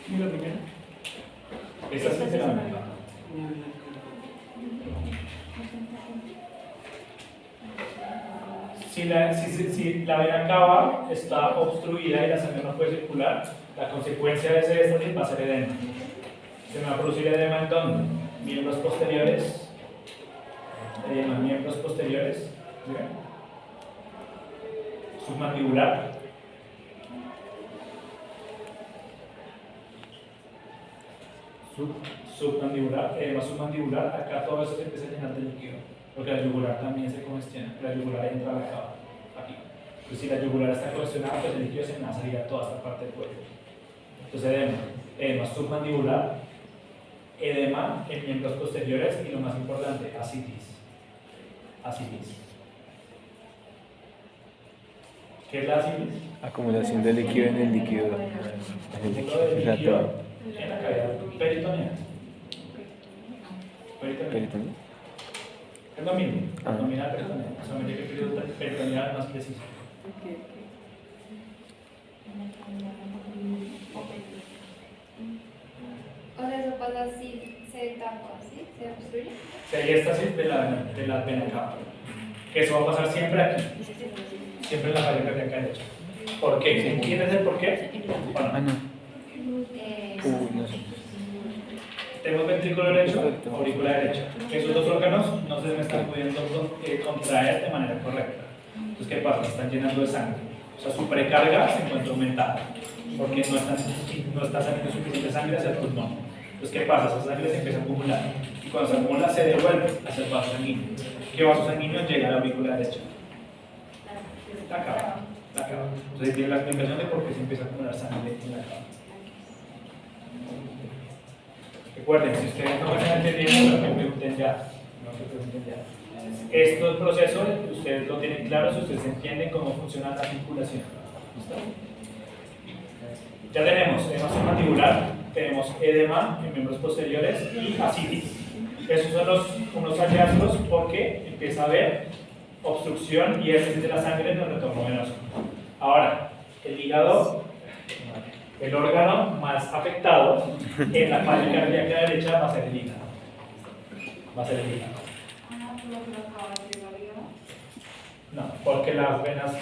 ¿Y lo primero? Éstasis en la vena cava. Si la vena cava está obstruida y la sangre no puede circular, la consecuencia de ese éstasis va a ser edema. Se me va a producir edema en dónde? Miembros posteriores. Miembros posteriores. ¿Bien? Submandibular. Submandibular. Edema submandibular. Acá todo eso se empieza a llenar de líquido. Porque la yugular también se congestiona, la yugular entra a la cava, aquí. Entonces, si la yugular está congestionada, pues el líquido se me va a salir a toda esta parte del cuerpo. Entonces, edema submandibular, edema en miembros posteriores y lo más importante, ascitis. Ascitis. ¿Qué es la ascitis? Acumulación de líquido en el líquido. Acúmulo de líquido en la cavidad peritoneal. Peritoneo. Es lo mismo, abdominal peritoneal, solamente que el peritoneal es más preciso. O sea, eso pasa si se tapa, ¿sí? ¿Se obstruye? Si hay éstasis de la vena cava. Eso va a pasar siempre aquí, siempre en la falla cardíaca derecha. ¿Por qué? ¿Entiendes el por qué? Bueno, No. No sé. tenemos ventrículo derecho, aurícula derecha. Esos dos órganos no se me están pudiendo contraer de manera correcta. Entonces, ¿qué pasa? Se están llenando de sangre. O sea, su precarga se encuentra aumentada porque no está saliendo suficiente sangre hacia el pulmón. Entonces, ¿qué pasa? Esa sangre se empieza a acumular. Y cuando se acumula, se devuelve hacia el vaso sanguíneo. ¿Qué vaso sanguíneo llega a la aurícula derecha? La cava. Entonces, tiene la explicación de por qué se empieza a acumular sangre en la cava. Recuerden, si ustedes no están entendiendo, no me pregunten ya. Estos procesos ustedes lo tienen claro si ustedes entienden cómo funciona la circulación. ¿Listo? Ya tenemos edema submandibular, tenemos edema en miembros posteriores y ascitis. Esos son unos hallazgos porque empieza a haber obstrucción y éstasis de la sangre en el retorno venoso. Ahora, el hígado, el órgano más afectado en la falla cardíaca derecha va a ser el hígado. No, porque las venas,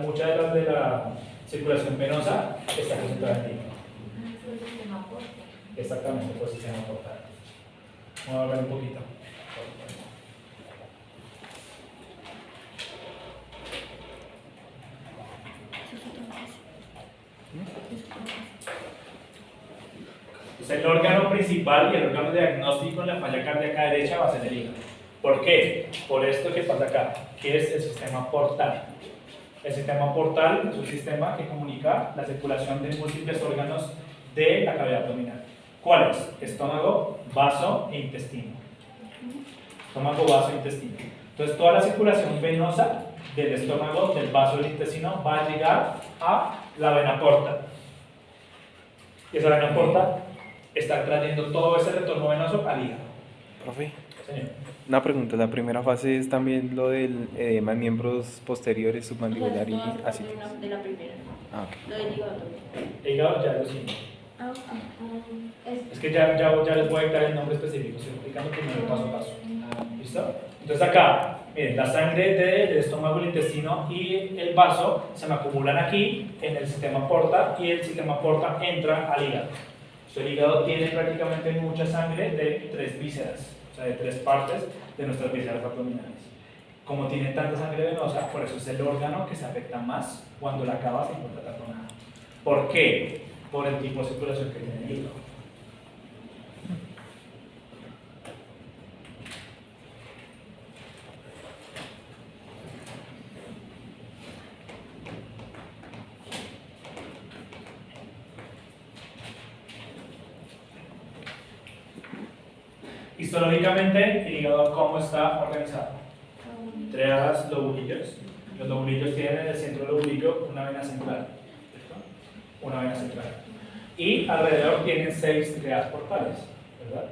muchas de la circulación venosa está concentrada en el hígado. Exactamente, por sistema portal. Vamos a ver un poquito. Entonces, el órgano principal y el órgano diagnóstico en la falla cardíaca derecha va a ser el hígado. ¿Por qué? Por esto que pasa acá, que es el sistema portal. El sistema portal es un sistema que comunica la circulación de múltiples órganos de la cavidad abdominal. ¿Cuáles? Estómago, vaso e intestino. Estómago, vaso e intestino. Entonces, toda la circulación venosa del estómago, del vaso y del intestino va a llegar a la vena porta. Y esa vena porta está trayendo todo ese retorno venoso al hígado. Profe, Señor. una pregunta. La primera fase es también lo del edema en miembros posteriores, submandibular y Todas así. parten de la primera. Ah, ok. Lo del hígado también. El hígado ya lo siento. Ah, Es que ya les voy a dar el nombre específico, estoy explicando primero paso a paso. ¿Listo? Entonces acá, miren, la sangre del estómago, el intestino y el vaso se me acumulan aquí en el sistema porta y el sistema porta entra al hígado. Entonces, el hígado tiene prácticamente mucha sangre de 3 vísceras, o sea, de 3 partes de nuestras vísceras abdominales. Como tiene tanta sangre venosa, por eso es el órgano que se afecta más cuando la cava se encuentra taponada. ¿Por qué? Por el tipo de circulación que tiene el hígado. Histológicamente, el hígado, ¿cómo está organizado? Triadas lobulillos. Los lobulillos tienen en el centro del lobulillo una vena central. ¿Cierto? Una vena central. Y alrededor tienen 6 triadas portales, ¿verdad?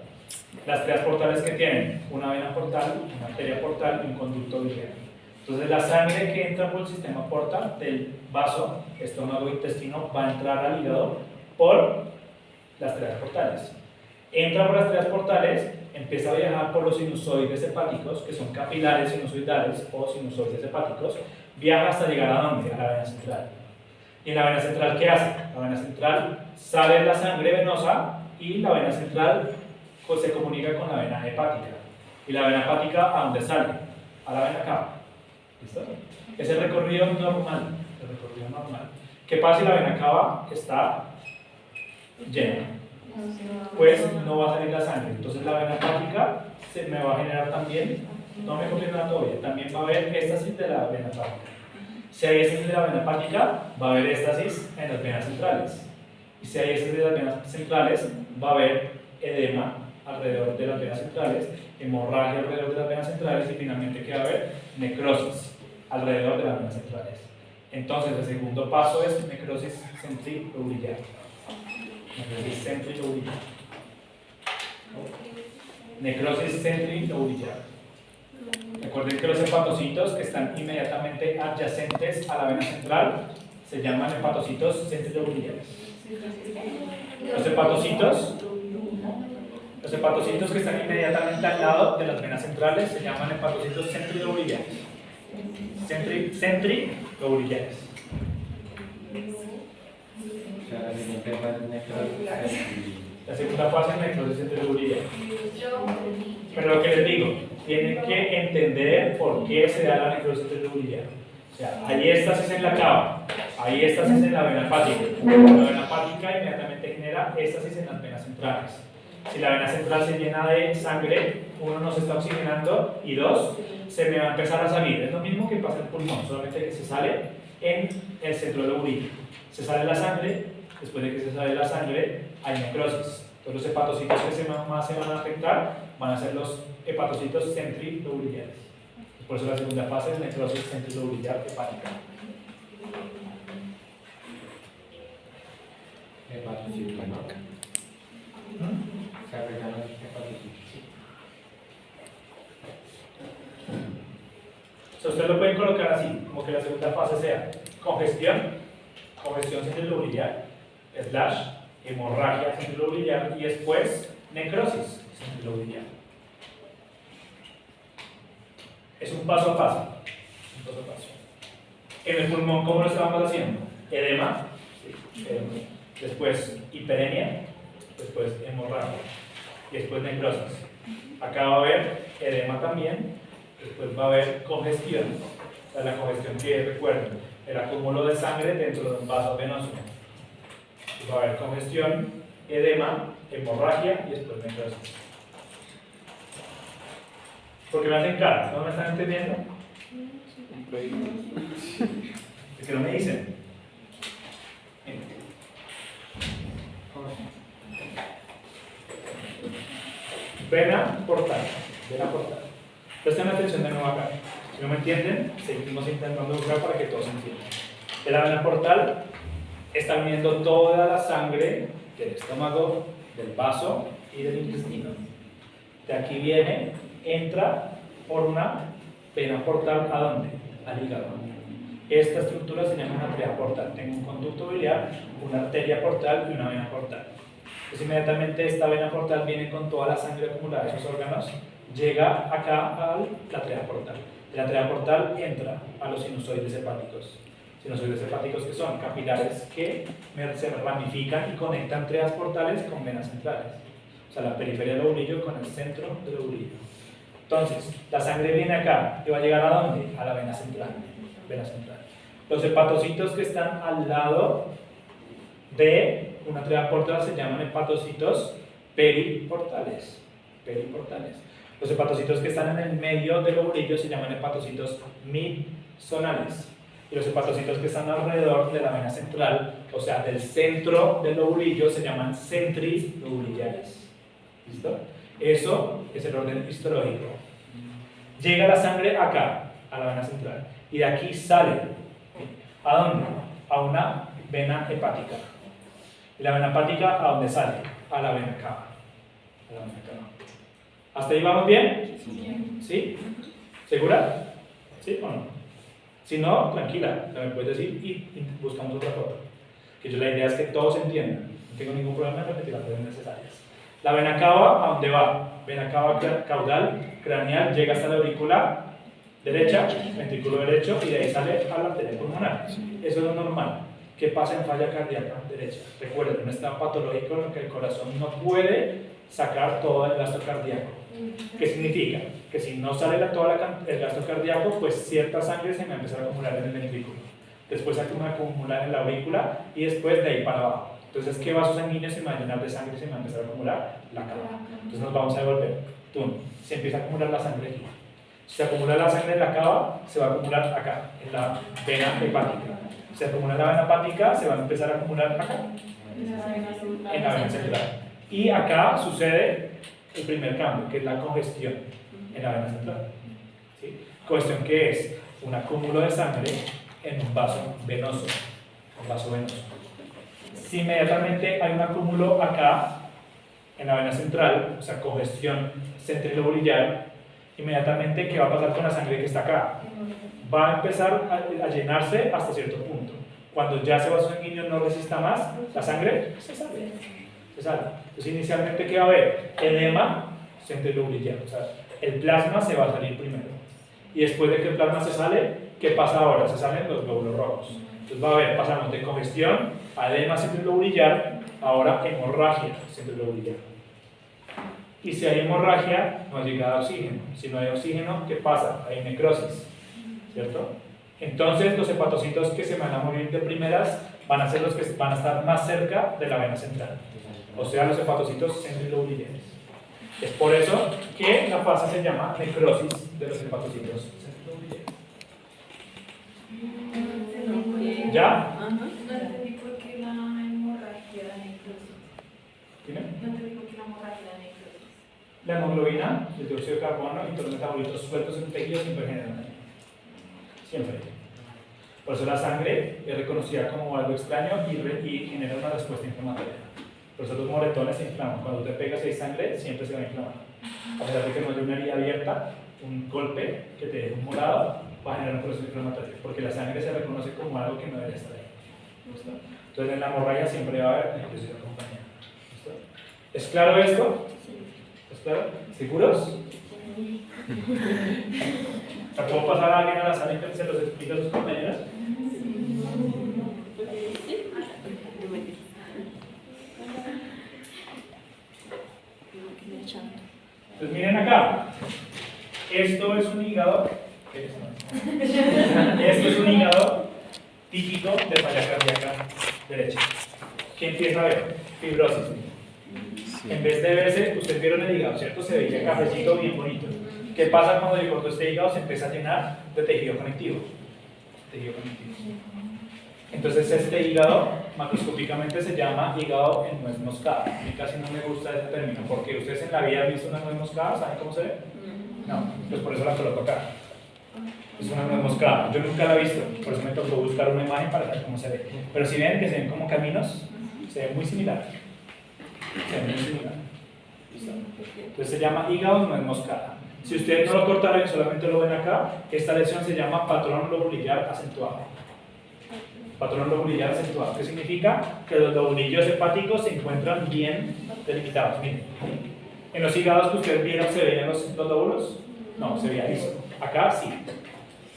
Las triadas portales que tienen una vena portal, una arteria portal y un conducto biliar. Entonces la sangre que entra por el sistema portal del vaso, estómago e intestino va a entrar al hígado por las triadas portales. Entra por las triadas portales, empieza a viajar por los sinusoides hepáticos, que son capilares sinusoidales o sinusoides hepáticos, viaja hasta llegar a ¿dónde? A la vena central. ¿Y en la vena central qué hace? La vena central sale la sangre venosa y la vena central pues, se comunica con la vena hepática. ¿Y la vena hepática a dónde sale? A la vena cava. ¿Listo? Es el recorrido normal. El recorrido normal. ¿Qué pasa si la vena cava está llena? Pues no va a salir la sangre. Entonces la vena hepática se me va a generar también, no me confirma todavía, también va a haber éstasis de la vena hepática. Si hay éstasis de la vena hepática, va a haber éstasis en las venas centrales. Y si hay éstasis de las venas centrales, va a haber edema alrededor de las venas centrales, hemorragia alrededor de las venas centrales y finalmente ¿qué va a haber? Necrosis alrededor de las venas centrales. Entonces el segundo paso es necrosis centrilobular. Necrosis centrilobular. Necrosis centrilobular. Recuerden que los hepatocitos que están inmediatamente adyacentes a la vena central se llaman hepatocitos centrilobulares. Los hepatocitos que están inmediatamente al lado de las venas centrales se llaman hepatocitos centrilobulares. Centrilobulares. La segunda fase es necrosis centrilobular. Pero lo que les digo, tienen que entender por qué se da la necrosis centrilobular. O sea, hay éstasis en la cava, hay éstasis en la vena hepática. La vena hepática inmediatamente genera éstasis en las venas centrales. Si la vena central se llena de sangre, uno no se está oxigenando y dos, se me va a empezar a salir. Es lo mismo que pasa en el pulmón, solamente que se sale en el centro lobulillo. Se sale la sangre, después de que se sale la sangre, hay necrosis. Entonces los hepatocitos que más se van a afectar van a ser los hepatocitos centrilobulares. Por eso la segunda fase es necrosis centrilobular hepática. Hepatocitos, ¿no? Se afectan los hepatocitos. So, ustedes lo pueden colocar así, como que la segunda fase sea congestión centrilobular, / hemorragia centrilobular y después necrosis centrilobular. Es un paso a paso. Un paso a paso. En el pulmón, ¿cómo lo estamos haciendo? Edema, sí, edema. Después hiperemia, después hemorragia y después necrosis. Acá va a haber edema también, después va a haber congestión. O sea, la congestión que recuerden, el acúmulo de sangre dentro de un vaso venoso. Va a haber congestión, edema, hemorragia y después necrosis. Porque me hacen caras, ¿no me están entendiendo? Es que no me dicen. Vena portal. Vena portal. Presten atención de nuevo acá. Si no me entienden, seguimos intentando buscar para que todos entiendan. De la vena portal está viniendo toda la sangre del estómago, del vaso y del intestino. De aquí viene, entra por una vena portal, ¿a dónde? Al hígado. Esta estructura se llama una arteria portal. Tengo un conducto biliar, una arteria portal y una vena portal. Entonces inmediatamente esta vena portal viene con toda la sangre acumulada de esos órganos, llega acá a la arteria portal. De la arteria portal entra a los sinusoides hepáticos. Sinusoides hepáticos que son capilares que se ramifican y conectan arterias portales con venas centrales. O sea, la periferia del lobulillo con el centro del lobulillo. Entonces, la sangre viene acá y va a llegar ¿a dónde? A la vena central. Vena central. Los hepatocitos que están al lado de una arteria portal se llaman hepatocitos periportales. Periportales. Los hepatocitos que están en el medio del lobulillo se llaman hepatocitos midzonales. Y los hepatocitos que están alrededor de la vena central, o sea, del centro del lobulillo, se llaman centrilobulillares. ¿Listo? Eso es el orden histológico. Llega la sangre acá, a la vena central, y de aquí sale. ¿A dónde? A una vena hepática. ¿Y la vena hepática a dónde sale? A la vena cava. A la vena cava. ¿Hasta ahí vamos bien? ¿Sí? ¿Segura? ¿Sí o no? Si no, tranquila, me puedes decir y buscamos otra foto. Que yo la idea es que todos entiendan. No tengo ningún problema en repetir las cosas necesarias. La vena cava, ¿a dónde va? Vena cava caudal, craneal, llega hasta la aurícula derecha, ventrículo derecho, y de ahí sale a la arteria pulmonar. Eso es lo normal. ¿Qué pasa en falla cardíaca derecha? Recuerden, un estado patológico en el que el corazón no puede sacar todo el gasto cardíaco. ¿Qué significa? Que si no sale todo el gasto cardíaco, pues cierta sangre se me va a empezar a acumular en el ventrículo. Después se va a acumular en la aurícula y después de ahí para abajo. Entonces, ¿qué vasos sanguíneos se me va a llenar de sangre y se me va a empezar a acumular? La cava. Entonces nos vamos a devolver. Se empieza a acumular la sangre aquí. Si se acumula la sangre en la cava, se va a acumular acá, en la vena hepática. Si se acumula en la vena hepática, se va a empezar a acumular acá, en la vena central. Y acá sucede el primer cambio, que es la congestión en la vena central. ¿Sí? Congestión, ¿qué es? Un acúmulo de sangre en un vaso venoso. Un vaso venoso. Si inmediatamente hay un acúmulo acá, en la vena central, o sea, congestión centrilobulillar, inmediatamente, ¿qué va a pasar con la sangre que está acá? Va a empezar a llenarse hasta cierto punto. Cuando ya ese vaso sanguíneo no resista más, la sangre se sale. Entonces, inicialmente, ¿qué va a haber? Edema centrilobulillar. O sea, el plasma se va a salir primero. Y después de que el plasma se sale, ¿qué pasa ahora? Se salen los glóbulos rojos. Entonces, va a haber, pasamos de congestión a edema centrilobulillar, ahora hemorragia centrilobulillar. Y si hay hemorragia, no ha llegado oxígeno. Si no hay oxígeno, ¿qué pasa? Hay necrosis, ¿cierto? Entonces, los hepatocitos que se van a morir de primeras van a ser los que van a estar más cerca de la vena central. O sea, los hepatocitos centrilobulillares. Es por eso que la fase se llama necrosis de los hepatocitos centrilobulillares. ¿Ya? No entendí por qué la hemorragia da necrosis. ¿Tiene? No entendí por qué la hemorragia da necrosis. La hemoglobina, el dióxido de carbono y todos los metabolitos sueltos en tejidos siempre generan daño. Siempre. Por eso la sangre es reconocida como algo extraño y genera una respuesta inflamatoria. Por eso los moretones se inflaman. Cuando te pegas y hay sangre, siempre se va a inflamar. A pesar de que no haya una herida abierta, un golpe que te deje un morado va a generar un proceso inflamatorio, porque la sangre se reconoce como algo que no debe estar ahí. ¿Listo? Entonces en la hemorragia siempre va a haber necrosis acompañada. ¿Listo? ¿Es claro esto? ¿Es claro? ¿Seguros? ¿Puedo pasar a alguien a la sala y que se los explique a sus compañeras? Pues miren acá, esto es un hígado, esto es un hígado típico de falla cardíaca derecha. ¿Qué empieza a ver? Fibrosis. En vez de verse, ustedes vieron el hígado, ¿cierto? Se veía cafecito bien bonito. ¿Qué pasa cuando yo corto este hígado? Se empieza a llenar de tejido conectivo. Tejido conectivo. Entonces este hígado macroscópicamente se llama hígado en nuez moscada. A mí casi no me gusta ese término, porque ustedes en la vida han visto una nuez moscada, ¿saben cómo se ve? No, pues por eso la coloco acá. Es una nuez moscada. Yo nunca la he visto, por eso me tocó buscar una imagen para ver cómo se ve. Pero si ven que se ven como caminos, se ve muy similar. Se ve muy similar. ¿Listo? Entonces se llama hígado nuez moscada. Si ustedes no lo cortaron y solamente lo ven acá, esta lesión se llama patrón lobulillar acentuado. Patrón lobulillar acentuado, que significa que los lobulillos hepáticos se encuentran bien delimitados. Miren, en los hígados que ustedes vieron, ¿se veían los lóbulos? No, se veía listo. Acá sí.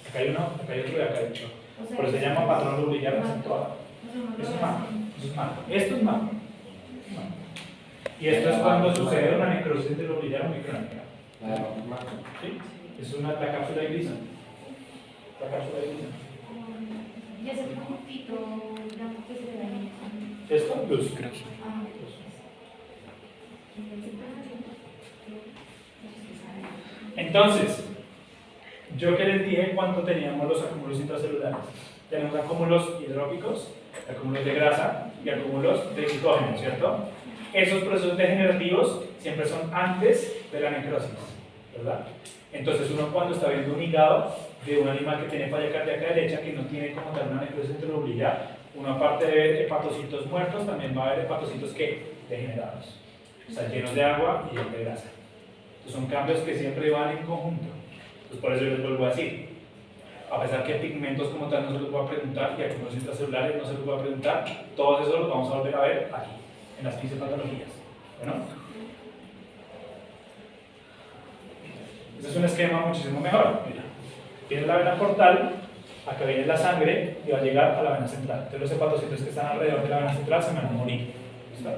Acá hay uno, acá hay otro y acá hay otro. Por eso se llama patrón lobulillar acentuado. Eso es malo. Eso es malo. Esto es malo. Y esto es cuando sucede una necrosis entre lobulillar o microangular. ¿Sí? Es la cápsula grisa. La cápsula grisa. Y ese puntito blanco que se ve ahí. Esto, luz. Ah, Entonces, yo que les dije cuánto teníamos los acúmulos intracelulares. Tenemos acúmulos hidrópicos, acúmulos de grasa y acúmulos de glucógeno, ¿cierto? Esos procesos degenerativos siempre son antes de la necrosis, ¿verdad? Entonces uno cuando está viendo un hígado de un animal que tiene falla cardíaca derecha, que no tiene como tal una necrosis enterolobulillar, uno aparte de ver hepatocitos muertos, también va a ver hepatocitos que degenerados, o sea, llenos de agua y llenos de grasa. Entonces son cambios que siempre van en conjunto. Entonces por eso yo les vuelvo a decir, a pesar que pigmentos como tal no se los voy a preguntar y acúmulos intracelulares no se los voy a preguntar, todos esos los vamos a volver a ver aquí, en las fisiopatologías. Bueno, este es un esquema muchísimo mejor. Mira, tiene la vena portal, acá viene la sangre y va a llegar a la vena central. Entonces los hepatocitos que están alrededor de la vena central se van a morir. ¿Listo?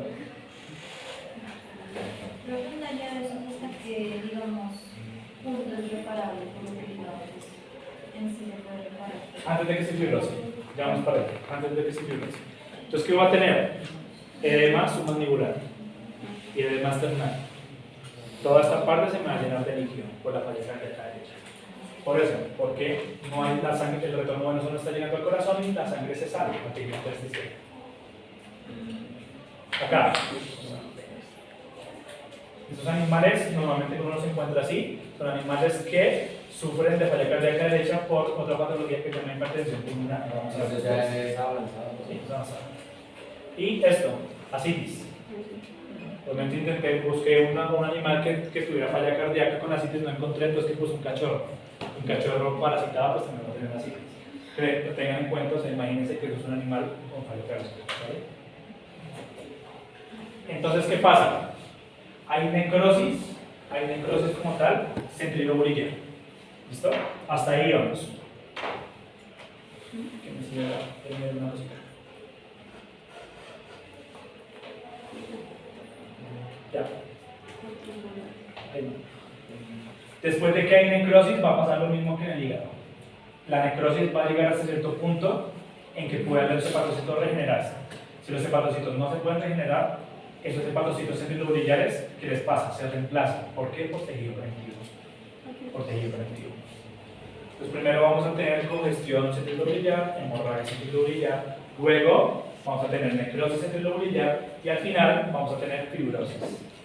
creo que una ya eso hasta que, digamos, punto es reparable por lo que digamos, en sí se puede reparar. Antes de que se fibrose. Ya vamos para allá. Antes de que se fibrose. Entonces, ¿qué va a tener? Edema submandibular y edema external. Toda esta parte se me va a llenar de líquido por la falla cardíaca derecha. Por eso, porque no hay la sangre, el retorno venoso no está llegando al corazón y la sangre se sale al tejido intersticial. Acá. Estos animales normalmente uno los encuentra así, son animales que sufren de falla cardíaca derecha por otra patología que se llama hipertensión pulmonar. Vamos a ver Eso ya es avanzado. Sí, es avanzado. Y esto, asitis. Obviamente intenté, busqué un animal que tuviera falla cardíaca con asitis, no encontré, entonces que puse un cachorro parasitado, pues también va a tener asitis. Que lo tengan en cuenta, o sea, imagínense que eso es un animal con falla cardíaca, ¿vale? Entonces, ¿qué pasa? Hay necrosis como tal, centrilobulillar. ¿Listo? Hasta ahí vamos. Que me siga teniendo una cosita. Ya. Ahí va. Después de que hay necrosis va a pasar lo mismo que en el hígado. La necrosis va a llegar hasta cierto punto en que pueden los hepatocitos regenerarse. Si los hepatocitos no se pueden regenerar, esos hepatocitos centrilobulillares, ¿qué les pasa? Se reemplazan. ¿Por qué? Por tejido conectivo. Por tejido conectivo. Entonces primero vamos a tener congestión centrilobulillar, hemorragia centrilobulillar, luego vamos a tener necrosis centrilobulillar y al final vamos a tener fibrosis.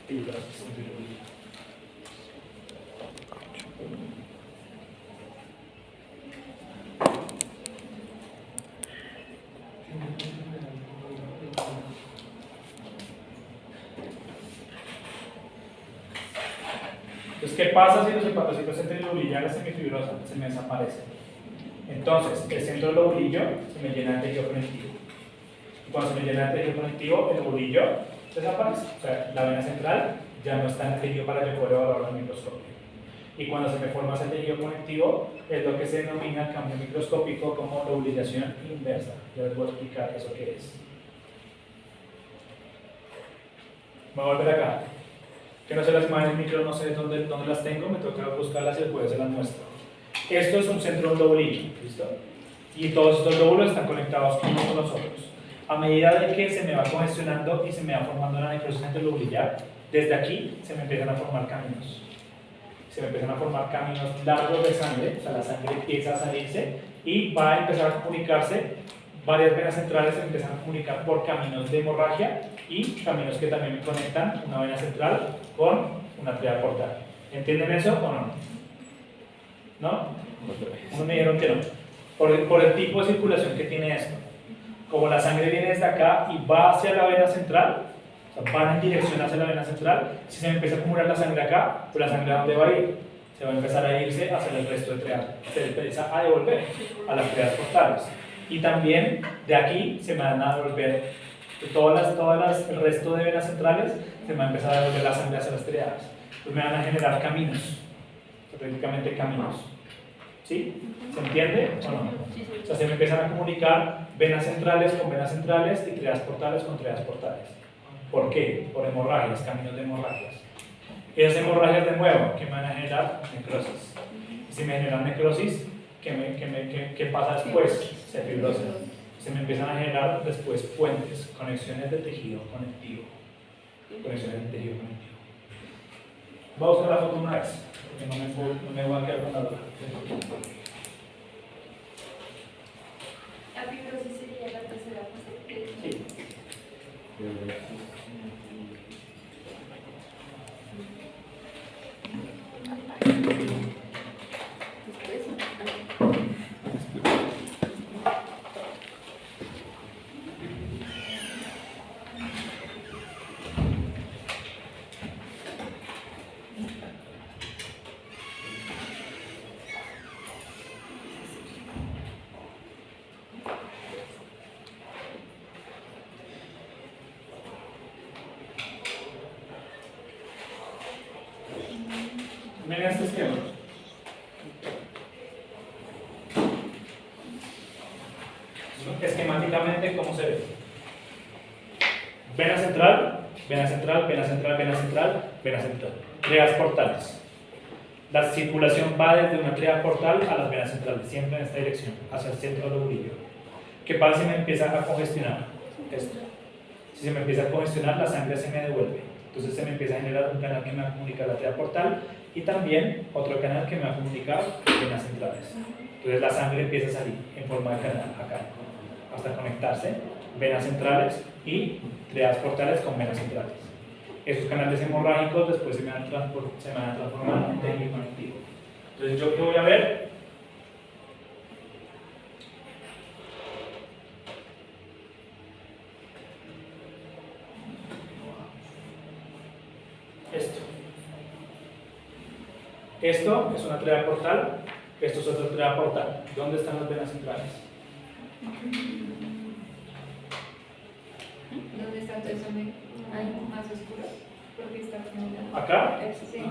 Fibrosis centrilobulillar. Entonces, ¿qué pasa si los hepatocitos centrilobulillares se me fibrosan? Se me desaparecen. Entonces, el centro del lobulillo se me llena de tejido conectivo. Y cuando se me llena de tejido conectivo, el lobulillo desaparece. O sea, la vena central ya no está en el tejido para yo poder evaluarlo en el microscopio. Y cuando se me forma ese tejido conectivo, es lo que se denomina cambio microscópico como lobulización inversa. Ya les voy a explicar eso qué es. Voy a volver acá. Que no sé las imágenes micro, no sé dónde las tengo, me toca buscarlas y después se las muestro. Esto es un centro de un lobulillo, ¿listo? Y todos estos lóbulos están conectados unos con los otros. A medida de que se me va congestionando y se me va formando una necrosis centrilobulillar, desde aquí se me empiezan a formar caminos. se me empiezan a formar caminos largos de sangre, o sea, la sangre empieza a salirse y va a empezar a comunicarse, varias venas centrales se empiezan a comunicar por caminos de hemorragia y caminos que también conectan una vena central con una arteria portal. ¿Entienden eso o no? ¿No? Uno me dijeron que no. Por el tipo de circulación que tiene esto. Como la sangre viene desde acá y va hacia la vena central, o sea, van en dirección hacia la vena central, si se me empieza a acumular la sangre acá, pues la sangre ¿a dónde va a ir? Se va a empezar a irse hacia el resto de trias, se empieza a devolver a las trias portales. Y también de aquí se me van a devolver el resto de venas centrales, se me va a empezar a devolver la sangre hacia las triadas. Pues me van a generar caminos, prácticamente caminos. ¿Sí? ¿Se entiende o no? O sea, se me empiezan a comunicar venas centrales con venas centrales y triadas portales con triadas portales. ¿Por qué? Por hemorragias, caminos de hemorragias. Esas hemorragias de nuevo, que me van a generar necrosis. Si me generan necrosis, ¿qué pasa después? Se fibrosa. Se me empiezan a generar después puentes, conexiones de tejido conectivo. Conexiones de tejido conectivo. Voy a buscar la foto una vez, porque no me voy a quedar con la duda. La fibrosis sería la tercera fase. Sí. Miren este esquema. Esquemáticamente, ¿cómo se ve? Vena central, vena central, vena central, vena central, vena central. Triadas portales. La circulación va desde una triada portal a las venas centrales, siempre en esta dirección, hacia el centro del ovurio. ¿Qué pasa si me empieza a congestionar? Esto. Si se me empieza a congestionar, la sangre se me devuelve. Entonces se me empieza a generar un canal que me va a comunicar la triada portal y también otro canal que me va a comunicar venas centrales. Entonces la sangre empieza a salir en forma de canal acá, hasta conectarse venas centrales y triadas portales con venas centrales. Esos canales hemorrágicos después se me van a transformar en tejido conectivo. Entonces, ¿yo qué voy a ver? Esto es una triada portal, esto es otra triada portal. ¿Dónde están las venas centrales? ¿Dónde está todo eso más oscuro? Porque está como... Acá, Sí.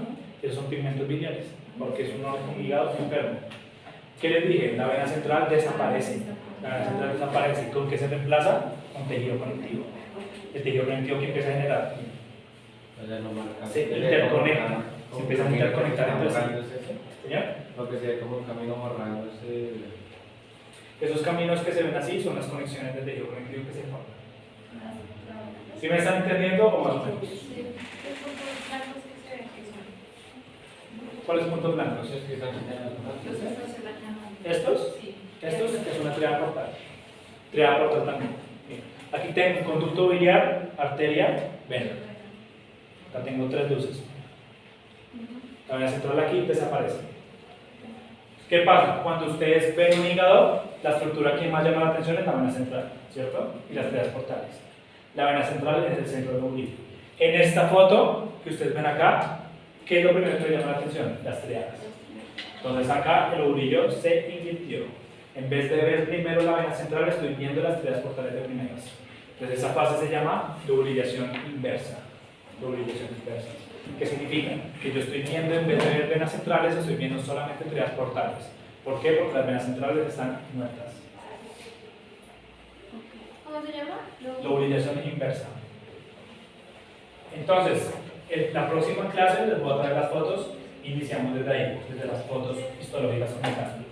esos son pigmentos biliares, porque es un órgano ligado enfermo. ¿Qué les dije? La vena central desaparece. La vena central desaparece. ¿Con qué se reemplaza? Con tejido conectivo. El tejido conectivo que empieza a generar se interconecta. Se empiezan a interconectar entre sí. ¿Señor? Lo que se ve como un camino borrándose. Esos caminos que se ven así son las conexiones del tejido conectivo que se forman. ¿Sí me están entendiendo o más o menos? ¿Cuáles puntos blancos? ¿Estos? Estos es una triada portal. Triada portal también. Bien. Aquí tengo un conducto biliar, arteria, vena. Acá tengo tres luces. La vena central aquí desaparece. ¿Qué pasa? Cuando ustedes ven un hígado, la estructura que más llama la atención es la vena central, ¿cierto? Y las triadas portales. La vena central es el centro del ovurio. En esta foto que ustedes ven acá, ¿qué es lo primero que llama la atención? Las triadas. Entonces acá el ovurio se invirtió. En vez de ver primero la vena central, estoy viendo las triadas portales de primeras. Entonces esa fase se llama lobulización inversa. Lobulización inversa. ¿Qué significa? Que yo estoy viendo, en vez de ver venas centrales, estoy viendo solamente triadas portales. ¿Por qué? Porque las venas centrales están muertas. ¿Cómo se llama? Lobulización inversa. Entonces, en la próxima clase les voy a traer las fotos. Iniciamos desde ahí, desde las fotos histológicas como tal.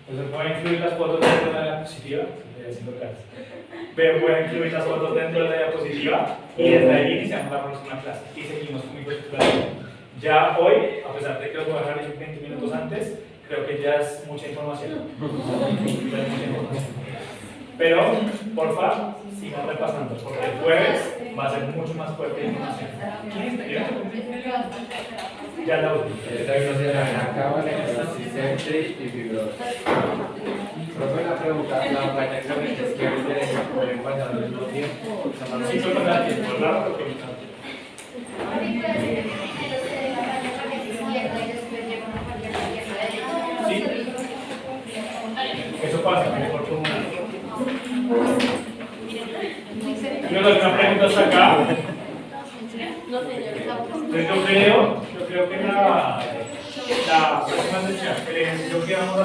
Entonces puede incluir las fotos dentro de la diapositiva, puede incluir las fotos dentro de la diapositiva y desde ahí iniciamos la próxima clase y seguimos con mi postulación. Ya hoy, a pesar de que os voy a dejar 20 minutos antes, creo que ya es mucha información. Pero, porfa, sigan repasando, porque el jueves va a ser mucho más fuerte la información. Ya la última. Esta se acaba de necrosisente y fibrosa. Profe, la pregunta, la vaina que izquierda y derecha pueden pasar al mismo tiempo. Sí, solo da tiempo, claro, porque sí, eso pasa, mejor por ¿tienes alguna pregunta hasta acá? No, señor. Entonces yo creo que la próxima sesión, el ejercicio que vamos a